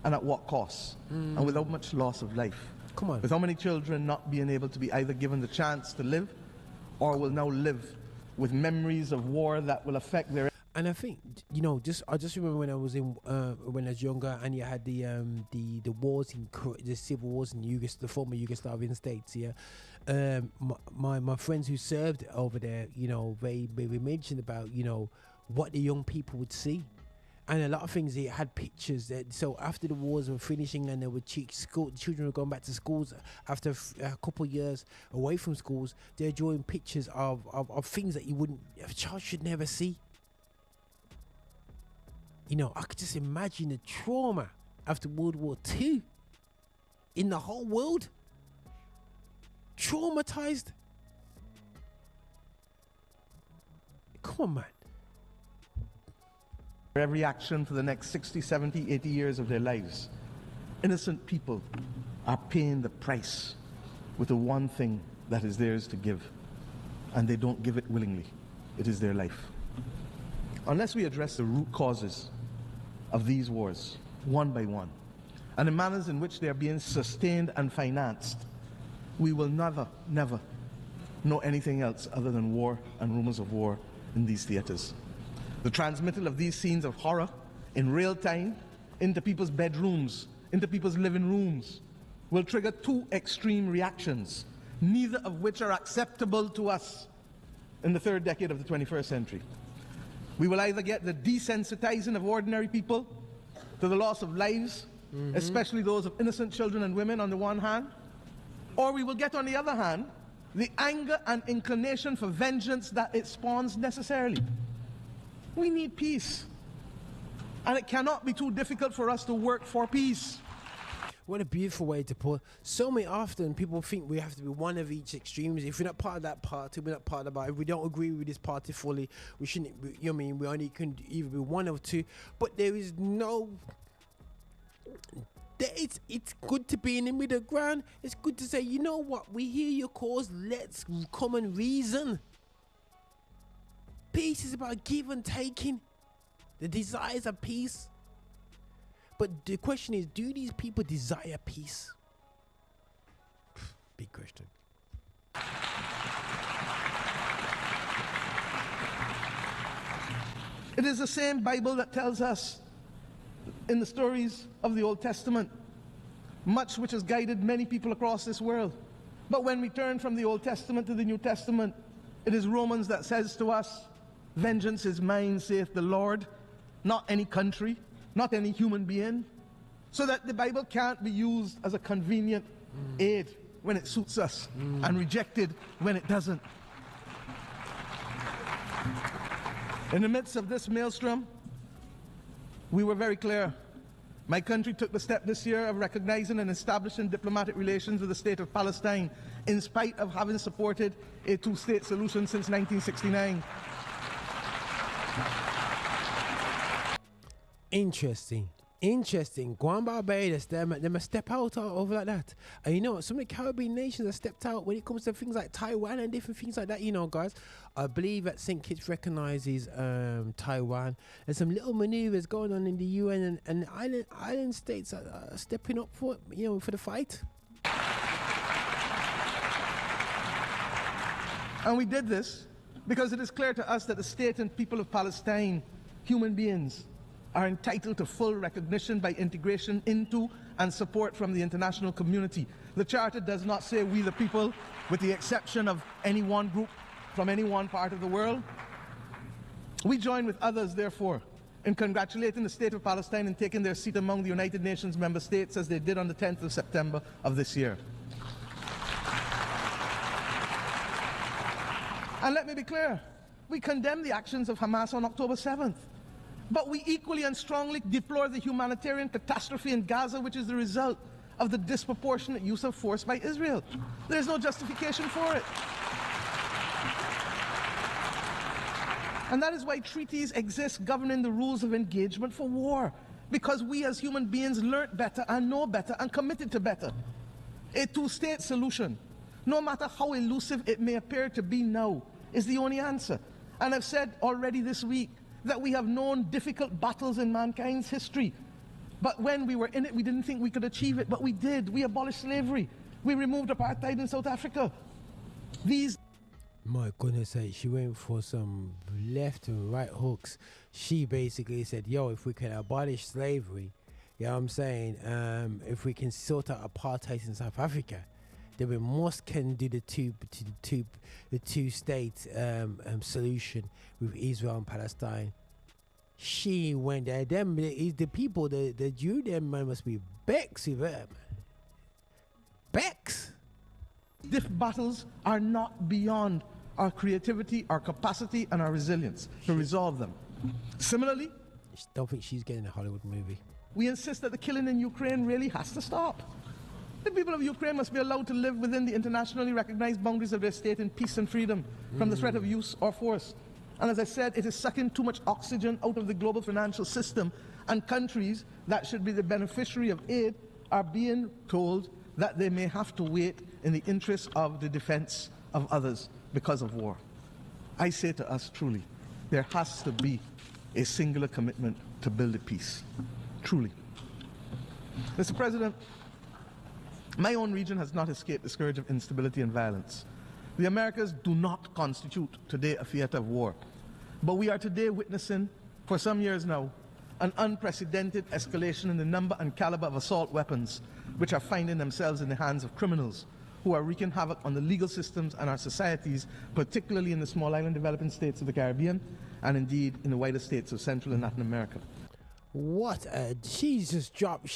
and at what cost, and without much loss of life. Come on. With how many children not being able to be either given the chance to live or will now live with memories of war that will affect their... And I think, you know, I just remember when I was younger, and you had the wars the civil wars in the former Yugoslavian states. Yeah, my friends who served over there, you know, they mentioned about, you know, what the young people would see, and a lot of things. They had pictures that, so after the wars were finishing and they were children were going back to schools after a couple of years away from schools, they're drawing pictures of things that a child should never see. You know, I could just imagine the trauma after World War II in the whole world. Traumatized. Come on, man. For every action for the next 60, 70, 80 years of their lives, innocent people are paying the price with the one thing that is theirs to give, and they don't give it willingly. It is their life. Unless we address the root causes of these wars, one by one, and the manners in which they are being sustained and financed, we will never know anything else other than war and rumors of war in these theaters. The transmittal of these scenes of horror in real time into people's bedrooms, into people's living rooms, will trigger two extreme reactions, neither of which are acceptable to us in the third decade of the 21st century. We will either get the desensitizing of ordinary people to the loss of lives, especially those of innocent children and women on the one hand, or we will get, on the other hand, the anger and inclination for vengeance that it spawns necessarily. We need peace, and it cannot be too difficult for us to work for peace. What a beautiful way to put. So many often people think we have to be one of each extremes. If we're not part of that party, we're not part of that. If we don't agree with this party fully, we shouldn't be, you know what I mean? We only can either be one of two. But there is no... It's good to be in the middle ground. It's good to say, you know what? We hear your cause. Let's come and reason. Peace is about give and taking. The desires of peace. But the question is, do these people desire peace? Big question. It is the same Bible that tells us in the stories of the Old Testament, much which has guided many people across this world. But when we turn from the Old Testament to the New Testament, it is Romans that says to us, vengeance is mine, saith the Lord, not any country, not any human being, so that the Bible can't be used as a convenient aid when it suits us and rejected when it doesn't. In the midst of this maelstrom, we were very clear. My country took the step this year of recognizing and establishing diplomatic relations with the state of Palestine, in spite of having supported a two-state solution since 1969. Interesting. Go on, Barbados, they must step out over like that. And you know what? Some of the Caribbean nations have stepped out when it comes to things like Taiwan and different things like that. You know, guys, I believe that St. Kitts recognizes Taiwan. There's some little maneuvers going on in the UN, and island states are stepping up for, you know, for the fight. And we did this because it is clear to us that the state and people of Palestine, human beings, are entitled to full recognition by integration into and support from the international community. The Charter does not say we the people, with the exception of any one group from any one part of the world. We join with others, therefore, in congratulating the state of Palestine in taking their seat among the United Nations member states as they did on the 10th of September of this year. And let me be clear, we condemn the actions of Hamas on October 7th. But we equally and strongly deplore the humanitarian catastrophe in Gaza, which is the result of the disproportionate use of force by Israel. There is no justification for it. And that is why treaties exist governing the rules of engagement for war. Because we as human beings learnt better and know better and committed to better. A two-state solution, no matter how elusive it may appear to be now, is the only answer. And I've said already this week that we have known difficult battles in mankind's history. But when we were in it, we didn't think we could achieve it, but we did. We abolished slavery. We removed apartheid in South Africa. My goodness sake, she went for some left and right hooks. She basically said, yo, if we can abolish slavery, you know what I'm saying, if we can sort out apartheid in South Africa, then we must can do the two-state solution with Israel and Palestine. She went there. Them the people, the Jew, them man must be Becks with her, man. Becks. These battles are not beyond our creativity, our capacity, and our resilience to resolve them. Similarly, I don't think she's getting a Hollywood movie. We insist that the killing in Ukraine really has to stop. The people of Ukraine must be allowed to live within the internationally recognized boundaries of their state in peace and freedom from the threat of use or force. And as I said, it is sucking too much oxygen out of the global financial system, and countries that should be the beneficiary of aid are being told that they may have to wait in the interest of the defense of others because of war. I say to us truly, there has to be a singular commitment to build a peace. Truly. Mr. President, my own region has not escaped the scourge of instability and violence. The Americas do not constitute today a theater of war, but we are today witnessing, for some years now, an unprecedented escalation in the number and caliber of assault weapons which are finding themselves in the hands of criminals who are wreaking havoc on the legal systems and our societies, particularly in the small island developing states of the Caribbean and indeed in the wider states of Central and Latin America. What a Jesus dropped.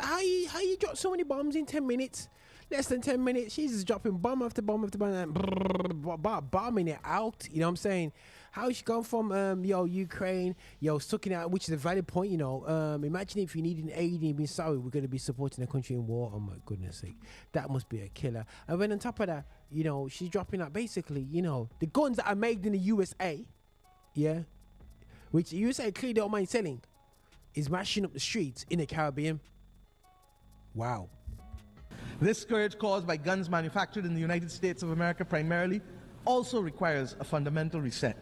How you drop so many bombs in 10 minutes? Less than 10 minutes. She's just dropping bomb after bomb after bomb and bombing it out. You know what I'm saying? How she gone from Ukraine, sucking out, which is a valid point, imagine if you needed aid and you've been sorry, we're going to be supporting a country in war. Oh my goodness sake. That must be a killer. And then on top of that, she's dropping out basically, the guns that are made in the USA, yeah, which the USA clearly don't mind selling, is mashing up the streets in the Caribbean. Wow. This scourge caused by guns manufactured in the United States of America primarily also requires a fundamental reset.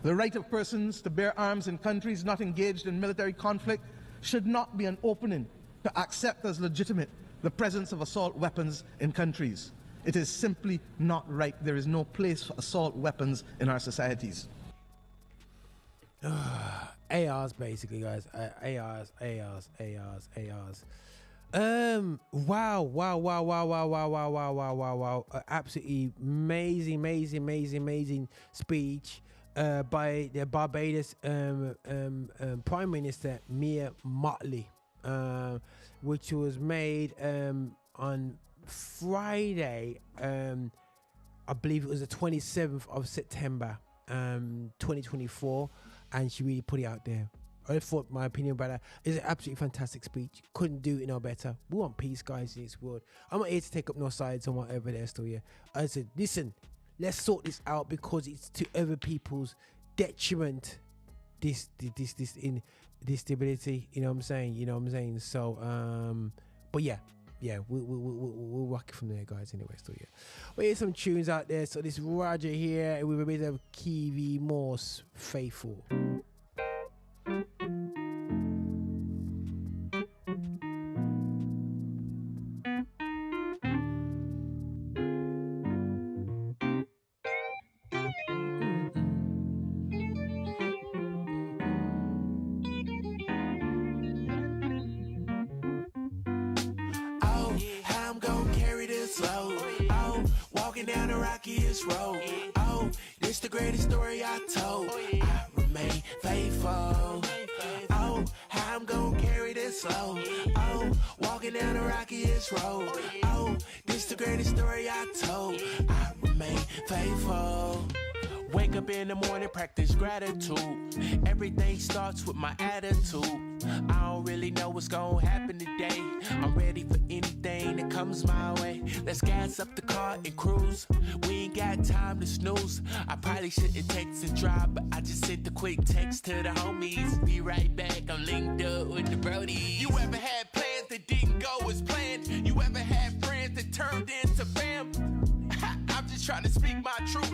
The right of persons to bear arms in countries not engaged in military conflict should not be an opening to accept as legitimate the presence of assault weapons in countries. It is simply not right. There is no place for assault weapons in our societies. ARs basically, guys. ARs. Wow. Absolutely amazing speech by the Barbados Prime Minister Mottley, which was made on Friday, I believe it was the 27th of September 2024, and she really put it out there. I thought my opinion about that is an absolutely fantastic speech. Couldn't do it no better. We want peace, guys, in this world. I'm not here to take up no sides on whatever they're still here. I said, listen, let's sort this out because it's to other people's detriment. This stability. You know what I'm saying? So, but yeah, we'll rock it from there, guys. Anyway, still here. Well, here's some tunes out there. So this Roger here with a bit of Kiwi Morse, Faithful. Down the rockiest road. Oh, this the greatest story I told. I remain faithful. Oh, how I'm gonna carry this load. Oh, walking down the rockiest road. Oh, this the greatest story I told. I remain faithful. Wake up in the morning, practice gratitude. Everything starts with my attitude. I don't really know what's gonna happen today. I'm ready for anything that comes my way. Let's gas up the car and cruise. We ain't got time to snooze. I probably shouldn't text and drive, but I just sent a quick text to the homies. Be right back, I'm linked up with the brodies. You ever had plans that didn't go as planned? You ever had friends that turned into fam? I'm just trying to speak my truth.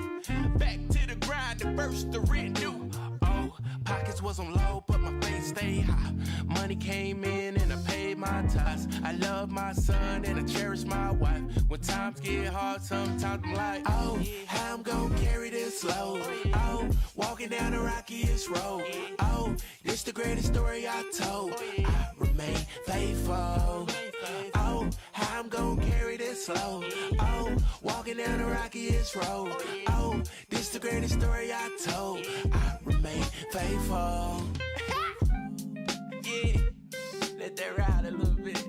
Back to the grind and burst the rent new. Oh, Pockets was on low, but my face stayed high. Money came in and I paid my ties. I love my son and I cherish my wife. When times get hard, sometimes I'm like, oh, how I'm gonna carry this load. Oh, walking down the rockiest road. Oh, this the greatest story I told. I remain faithful. Oh, how I'm gonna carry this load. Oh, walking down the rockiest road. Oh, this the greatest story I told. I remain faithful. Yeah, let that ride a little bit.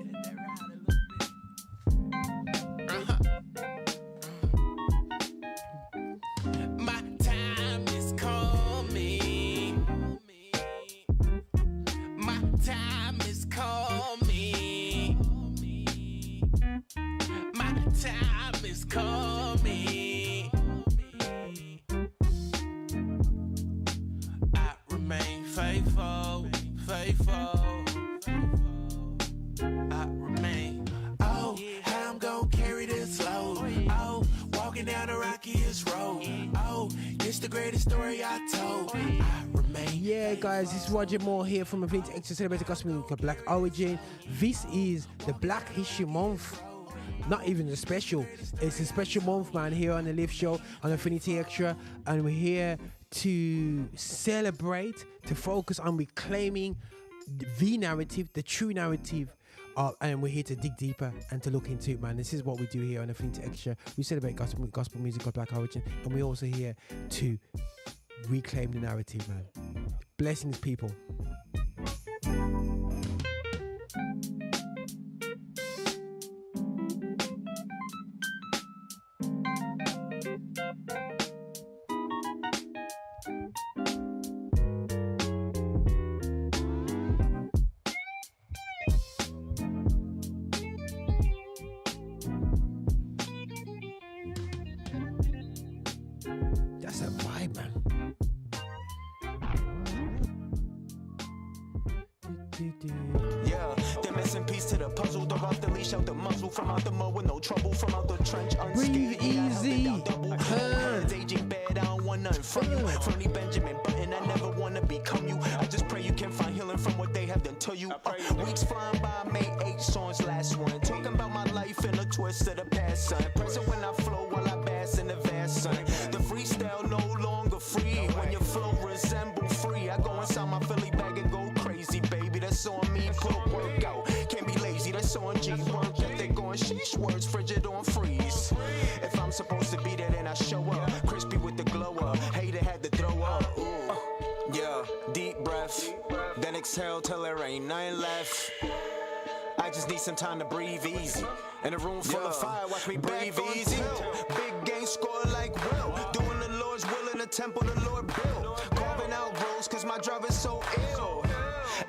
My time is coming. My time is coming. My time is coming. I remain faithful, faithful. I remain. Oh, how I'm gonna carry this load. Oh, walking down the rockiest road. Oh, it's the greatest story I told. I remain. Yeah, guys, this is Roger Moore here from Affinity Xtra celebrating gospel music Black Origin. This is the Black History Month. Not even a special. It's a special month, man, here on the Live Show on Affinity Xtra, and we're here to celebrate, to focus on reclaiming the narrative, the true narrative. And we're here to dig deeper and to look into it, man. This is what we do here on Affinity Xtra. We celebrate gospel music of Black origin, and we're also here to reclaim the narrative, man. Blessings, people. That's a vibe, man. Yeah, they're missing piece to the puzzle. Dog off the leash, out the muzzle. From out the mud with no trouble. From out the trench, unscathed. Breathe easy. Aging bad, I don't want nothing from you. Fernie Benjamin Button, I never wanna become you. I just pray you can find healing from what they have done to you. Weeks flying by, made 8 songs last one. Talking about my life in a twist of the past, son. Present when I flow while I bask in the vast, son. The freestyle no longer free. When your flow resemble free, I go inside my Philly bag and go crazy, baby. That's on me, put work out. Can't be lazy, that's on G. Work ethic going sheesh, words frigid on freeze. If I'm supposed to be there, then I show up. Crispy with the glow up, hater had to throw up. Yeah, deep breath, then exhale till there ain't nothing left. I just need some time to breathe easy. In a room full of fire, watch me breathe easy. Big game score like Will. Doing the Lord's will in the temple the Lord built. Carving out roads cause my drive is so ill.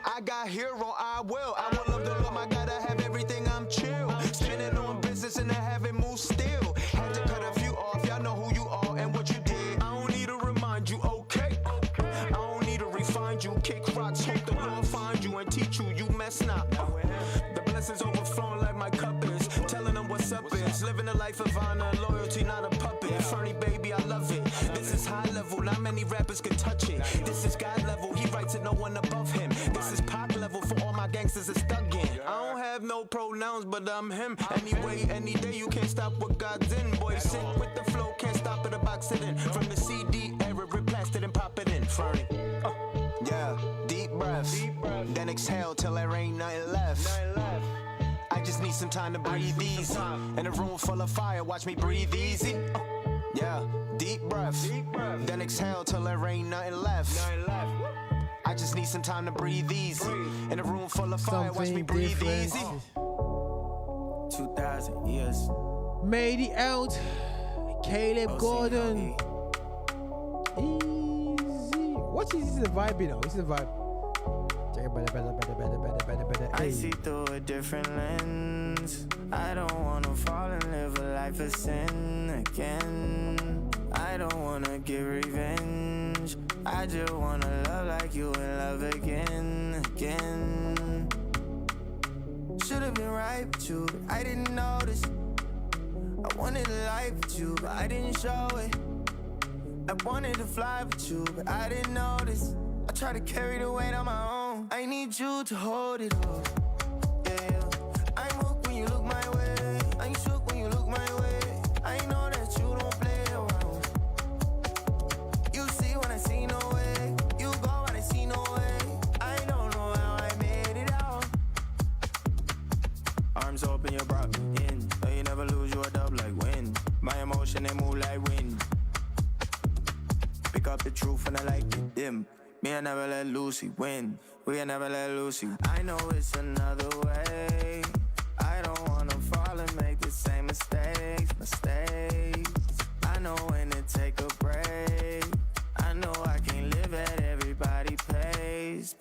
I got hero, I will love the Lord, I gotta have everything, I'm chill. Standing on business and I haven't moved still. Had to cut a few off, y'all know who you are and what you did. I don't need to remind you, okay? I don't need to refine you. Kick rocks, hope the Lord find you and teach you, you mess not. The blessings overflowing like my cup is. Telling them what's up is. Living a life of honor, loyalty, not a puppet. Fernie, baby, I love it. This is high level, not many rappers can touch it. This is God level, he writes it, no one above him. This is pop level for all my gangsters is thuggin'. I don't have no pronouns, but I'm him. Anyway, any day you can't stop what God's in. Boy, sit with the flow, can't stop it, a box it in. From the CD era, replast it and pop it in. Fernie. Yeah, deep breaths, then exhale till there ain't nothing left. I just need some time to breathe easy. In a room full of fire, watch me breathe easy. Yeah, deep breaths, then exhale till there ain't nothing left. I just need some time to breathe easy. In a room full of fire, watch me breathe easy. 2000 years. Made it out. Caleb Gordon. Easy. What is the vibe, you know? This is the vibe. Better. I see through a different lens. I don't wanna fall and live a life of sin again. I don't wanna get revenge. I just wanna love like you and love again. Should've been right with you, but I didn't notice. I wanted a life with you, but I didn't show it. I wanted to fly with you, but I didn't notice. I try to carry the weight on my own. I need you to hold it all. Yeah. I'm hooked when you look my way. I'm shook when you look my way. I know that you don't play around. You see when I see no way. You go when I see no way. I don't know how I made it out. Arms open, you brought me in. Though you never lose, you a dub like wind. My emotion, they move like wind. Pick up the truth and I like it dim. Me, I never let Lucy win. We never let Lucy. I know it's another way. I don't wanna fall and make the same mistakes. I know when to take a break. I know I can't live at everybody's pace.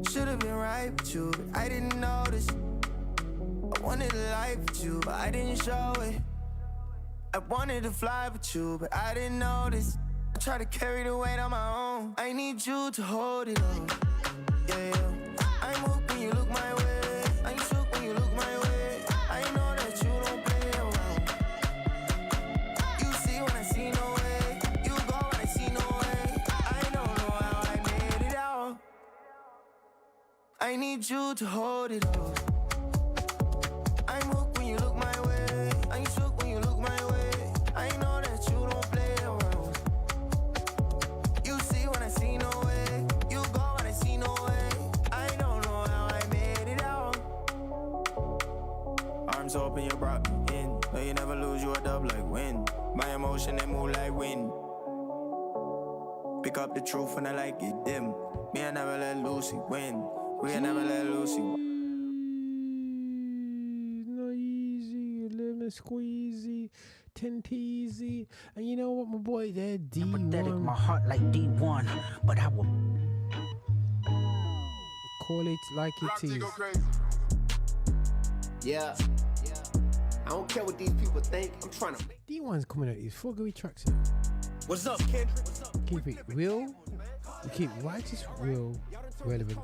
Should've been right with you, but I didn't notice. I wanted a life with you, but I didn't show it. I wanted to fly with you, but I didn't notice. I try to carry the weight on my own. I need you to hold it all. Yeah. I'm hooked when you look my way. I'm shook when you look my way. I know that you don't play around. You see when I see no way. You go when I see no way. I don't know how I made it out. I need you to hold it all. I'm hooked when you look my way. I'm shook when you look my way. I know that you don't play around. You see when I see no way. You go when I see no way. I don't know how I made it out. Arms open, you brought me in. Though you never lose, you a dub like wind. My emotion, they move like wind. Pick up the truth and I like it dim. Me, I never let Lucy win. We never let Lucy win. Squeezy, Tinteezy, and you know what, my boy there, D1. Pathetic, my heart like D1, but I will call it like it is. Yeah. I don't care what these people think. I'm trying to make D1's coming out with these fuckery tracks here. What's up, Kendrick? Keep it real. We keep righteous, real, relevant.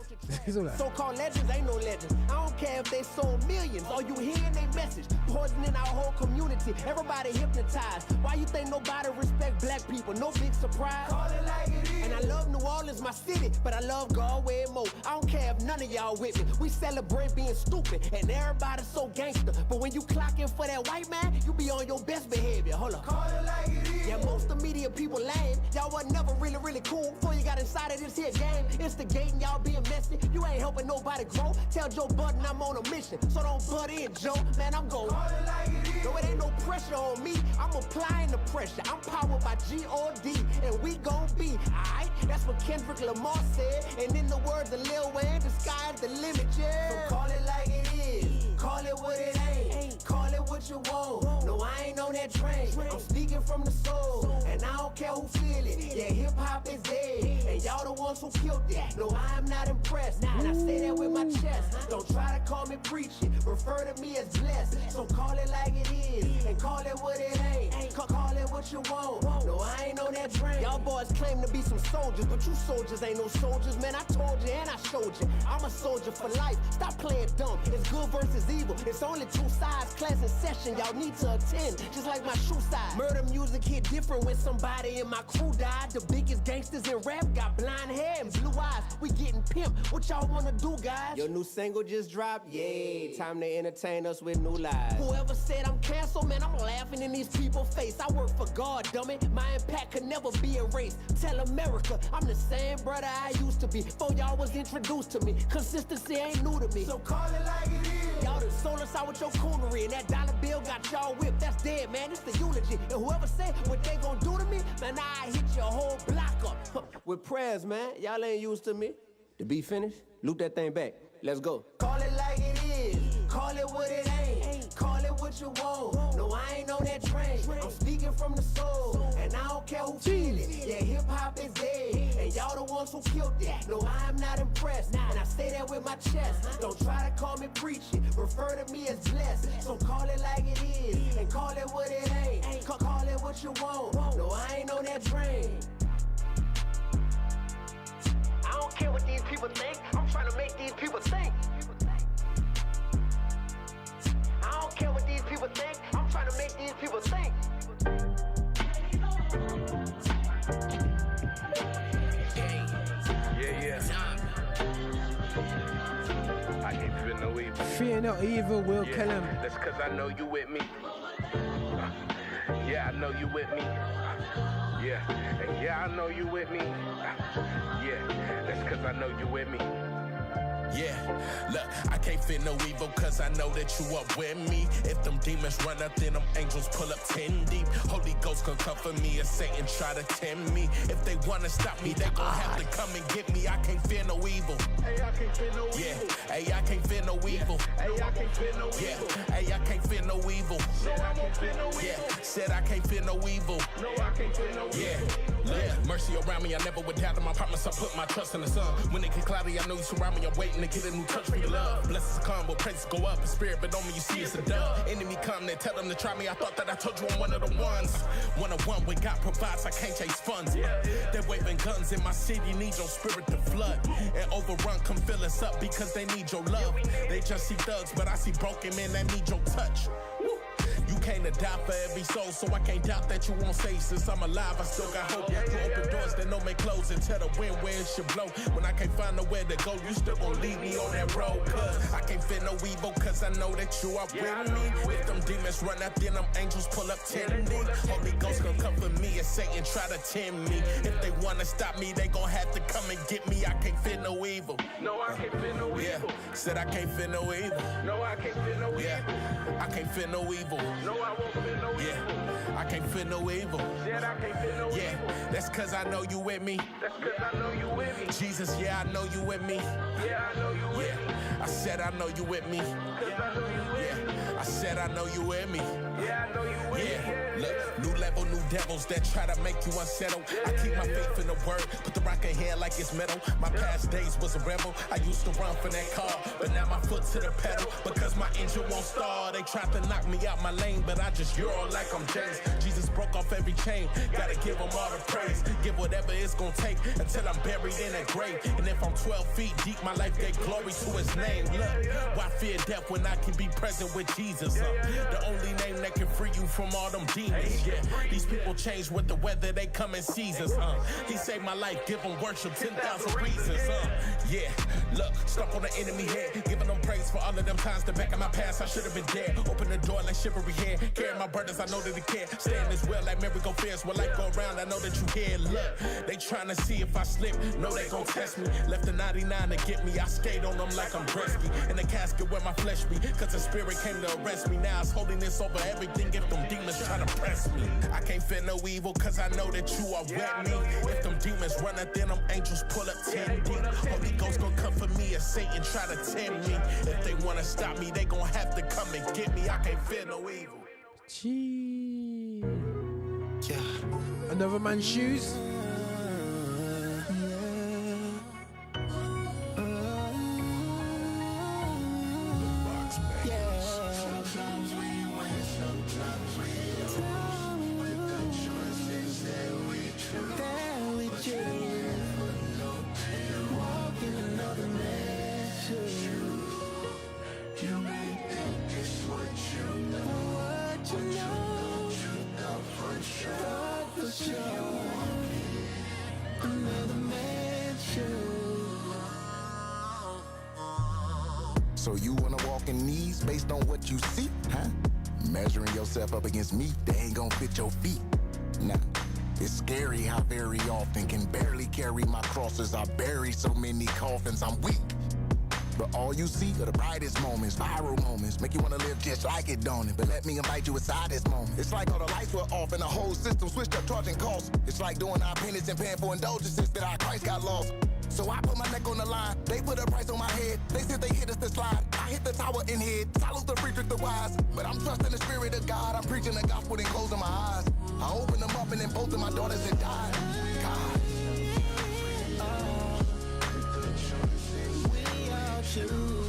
So-called legends ain't no legends. I don't care if they sold millions. All you hearing they message, poisoning our whole community. Everybody hypnotized. Why you think nobody respect black people? No big surprise. Call it like it is. And I love New Orleans, my city, but I love Galway more. I don't care if none of y'all with me. We celebrate being stupid, and everybody's so gangster. But when you clock in for that white man, you be on your best behavior. Hold up. Call it like it is. Yeah, most of media people lame. Y'all was never really cool before you got inside of this here game. Instigating y'all being messy. You ain't helping nobody grow. Tell Joe Budden I'm on a mission, so don't butt in, Joe. Man, I'm going. Call it like it is. No, it ain't no pressure on me. I'm applying the pressure. I'm powered by G-O-D, and we gon' be, alright? That's what Kendrick Lamar said. And in the words of Lil Wayne, the sky's the limit, yeah. So call it like it is. Call it what it ain't. Call it what you want. No, I ain't on that train. I'm speaking from the soul, and I don't care who feel it. Yeah, hip-hop is dead, and y'all the ones who killed it. No, I'm not impressed, and I say that with my chest. Don't try to call me preaching. Refer to me as blessed. So call it like it is, and call it what it ain't. Call it what you want. No, I ain't on that train. Y'all boys claim to be some soldiers, but you soldiers ain't no soldiers. Man, I told you and I showed you. I'm a soldier for life. Stop playing dumb. It's good versus evil. It's only two sides. Class in session. Y'all need to attend, just like my shoe size. Murder music hit different when somebody in my crew died. The biggest gangsters in rap got blind hair and blue eyes. We getting pimped. What y'all wanna do, guys? Your new single just dropped? Yay. Time to entertain us with new lies. Whoever said I'm canceled, man, I'm laughing in these people's face. I work for God, dummy. My impact could never be erased. Tell America, I'm the same brother I used to be before y'all was introduced to me. Consistency ain't new to me. So call it like it is. Y'all done sold us out with your coonery, and that dollar bill got y'all whipped. That's dead, man. It's the eulogy. And whoever said what they gon' do to me, man, I hit your whole block up. With prayers, man. Y'all ain't used to me. To be finished, loop that thing back. Let's go. Call it like it is. Call it what it ain't. Call it what you want. No, I ain't on that train. I'm speaking from the soul, and I don't care who feel it. Yeah, hip-hop is dead, and y'all the ones who killed it. No, I'm not impressed, and I say that with my chest. Don't try to call me preaching. Refer to me as blessed. So call it like it is, and call it what it ain't. Call it what you want. No, I ain't on that train. I don't care what these people think. I'm trying to make these people think. I don't care what these people think. I'm trying to make these people think. Fear not evil will kill him. That's cause I know you with me. Yeah, I know you with me. Yeah, and yeah, I know you with me. Yeah, that's cause I know you with me. Yeah, look, I can't fear no evil cause I know that you up with me. If them demons run up, then them angels pull up 10 deep. Holy Ghost gon' comfort me if Satan try to tempt me. If they wanna stop me, they gon' have to come and get me. I can't fear no evil. Hey, I can't fear no evil. Yeah, hey, I can't fear no evil. Hey, I can't fear no evil. Yeah, hey, I can't fear no evil. No, I won't fear no evil. Yeah, said I can't fear no evil. No, I can't fear no evil. Yeah, mercy around me, I never would doubt in my promise. I put my trust in the sun. When it get cloudy, I know you surround me. I'm waiting to get a new touch for your love. Blessings come, but praises go up. In spirit, but on me, you see it's a dove. Enemy come, they tell them to try me. I thought that I told you I'm one of the ones. 101 when God provides, I can't chase funds. They're waving guns in my city, need your spirit to flood. And overrun, come fill us up because they need your love. They just see thugs, but I see broken men that need your touch. You came to die for every soul, so I can't doubt that you won't say. Since I'm alive, I still got hope. You open doors that no may close and tell the wind where it should blow. When I can't find nowhere to go, you still gon' lead me on that road. Cause I can't fear no evil, cause I know that you are with me. If them demons run out, then them angels pull up 10 deep. Holy Ghost gon' comfort me and Satan try to tempt me. If they wanna stop me, they gon' have to come and get me. I can't fear no evil. No, I can't fear no evil. Said I can't fear no evil. No, I can't fear no evil. I can't fear no evil. No, I won't fear no evil. I can't fear no evil. Said I can't fear no evil. That's cause I know you with me. That's cause I know you with me. Jesus, yeah, I know you with me. Yeah, I know you with me. I said I know you with me. Cause I know you with me. I said I know you with me. Yeah, I know you with me. Look, new level, new devils that try to make you unsettled. I keep my faith in the word, put the rock in here like it's metal. My past days was a rebel. I used to run for that car, but now my foot to the pedal because my engine won't start. They tried to knock me out my lane, but I just euro like I'm James. Jesus broke off every chain. Gotta give him all the praise. Give whatever it's gonna take until I'm buried in that grave. And if I'm 12 feet deep, my life gave glory to his name. Look, why fear death when I can be present with Jesus? The only name that can free you from all them demons. Yeah, these people change with the weather, they come in seasons. He saved my life, give him worship, 10,000 reasons. Yeah, look, stuck on the enemy head, giving them praise for all of them times. The back of my past, I should have been dead. Open the door like chivalry hair, carry my burdens, I know that they care. Stand as well like merry-go-fairs, when life go around, I know that you here. Look, they trying to see if I slip, know they gon' test me. Left the 99 to get me, I skate on them like I'm Gretzky. In the casket where my flesh be, cause the spirit came to arrest me. Now it's holiness over everything if them demons try to press me. I can't fear no evil cause I know that you are with me. If them demons run up, then them angels pull up 10 deep. Holy Ghost gon' comfort me if Satan try to tempt me. If they wanna stop me, they gon' have to come and get me. I can't fear no evil. Gee. Another man's shoes. So you wanna walk in these based on what you see, huh? Measuring yourself up against me, they ain't gonna fit your feet. Nah, it's scary how very often can barely carry my crosses. I bury so many coffins, I'm weak. But all you see are the brightest moments, viral moments, make you wanna live just like it, don't it? But let me invite you inside this moment. It's like all the lights were off and the whole system switched up charging costs. It's like doing our penance and paying for indulgences that our Christ got lost. So I put my neck on the line, they put a price on my head. They said they hit us to slide, I hit the tower in head. Salute the Friedrich the wise, but I'm trusting the spirit of God. I'm preaching the gospel and closing my eyes. I opened them up and then both of my daughters had died. God. We all choose.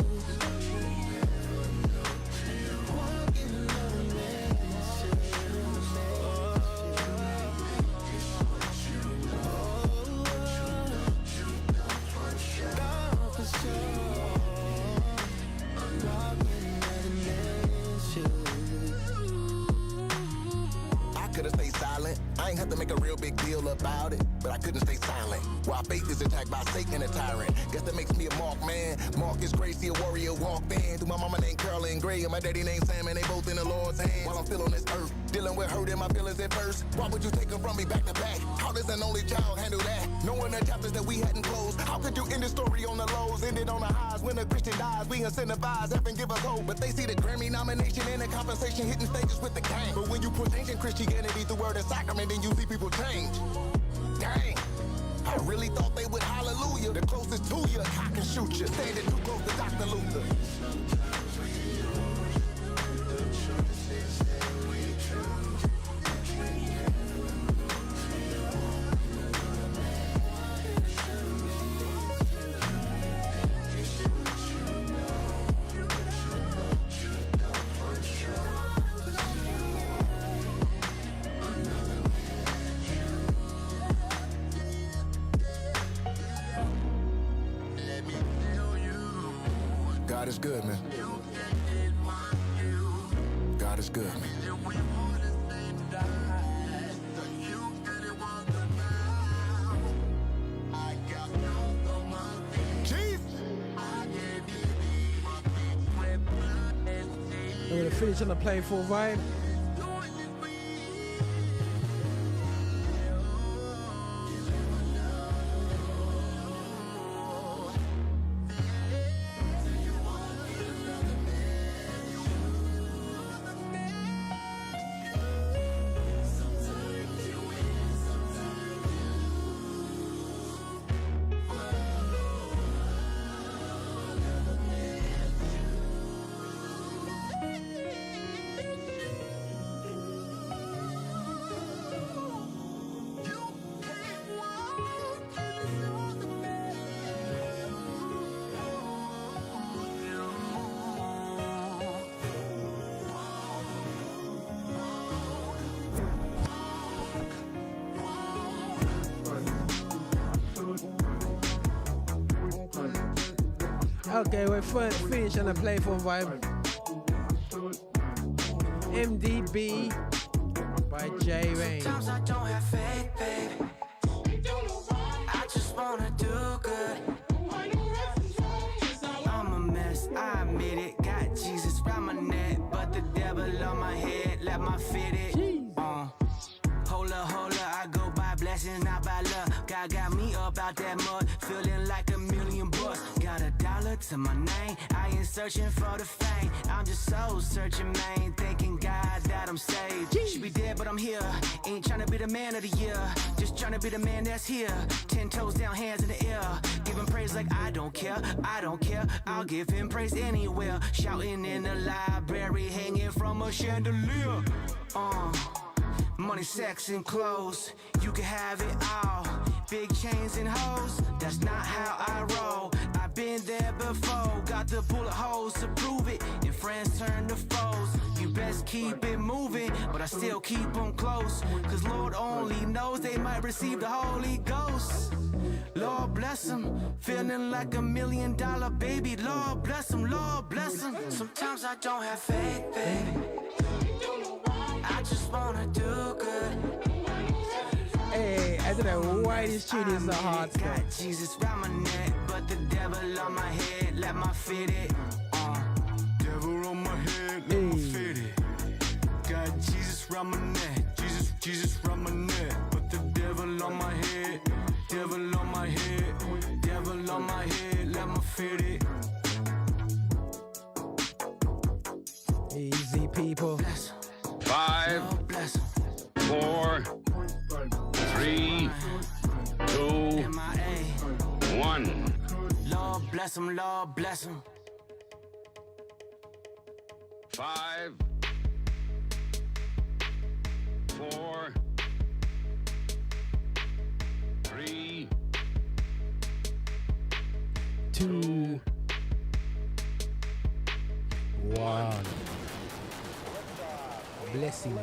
I could've stayed silent, I ain't have to make a real big deal about it. but I couldn't stay silent. While faith is attacked by Satan and a tyrant. Guess that makes me a Mark man. Mark is Gracie, a warrior walked in. Through my mama named Carolyn Gray and my daddy named Sam, and they both in the Lord's hands. While I'm still on this earth, dealing with hurt in my feelings at first. Why would you take them from me back to back? How does an only child handle that? Knowing the chapters that we hadn't closed. How could you end the story on the lows, end it on the highs? When a Christian dies, we incentivize, F and give us hope. But they see the Grammy nomination and the compensation hitting stages with the gang. But when you push ancient Christianity through word and sacrament, then you see people change. Dang. I really thought they would hallelujah. The closest to you, I can shoot you. Standing too close to Dr. Luther. God is good, man. God is good, man. We're gonna finish on the playful vibe. Okay, we're finished on the playful vibe. MDB by J Rain. Sometimes I don't have faith, baby. I just wanna do good. I'm a mess, I admit it. Got Jesus round my neck, but the devil on my head. Let my fit it. Hold up, I go by blessings, not by luck. God got me up out that mud, feeling like $1 million bucks. Got $1 to my name, I ain't searching for the fame. I'm just soul searching, man, thanking God that I'm saved. Should be dead, but I'm here, ain't trying to be the man of the year. Just trying to be the man that's here, 10 toes down, hands in the air. Giving praise like I don't care, I'll give him praise anywhere. Shouting in the library, hanging from a chandelier. Money, sex, and clothes, you can have it all. Big chains and hoes, that's not how I roll. I've been there before, got the bullet holes to prove it. And friends turn to foes, you best keep it moving. But I still keep them close, cause Lord only knows they might receive the Holy Ghost. Lord bless them, feeling like $1 million baby. Lord bless them, Lord bless them. Sometimes I don't have faith, baby. I just wanna do good. Hey, I don't know why this tune is so hard. Got Jesus round my neck, but the devil on my head. Let my fit it. Devil on my head, let my fit it. Got Jesus round my neck, Jesus round my neck, but the devil on my head, devil on my head, devil on my head. Let my fit it. Easy, people. 5, 4, 3, 2, 1. Lord bless him, Lord bless him. 5, 4, 3, 2, 1. Blessings.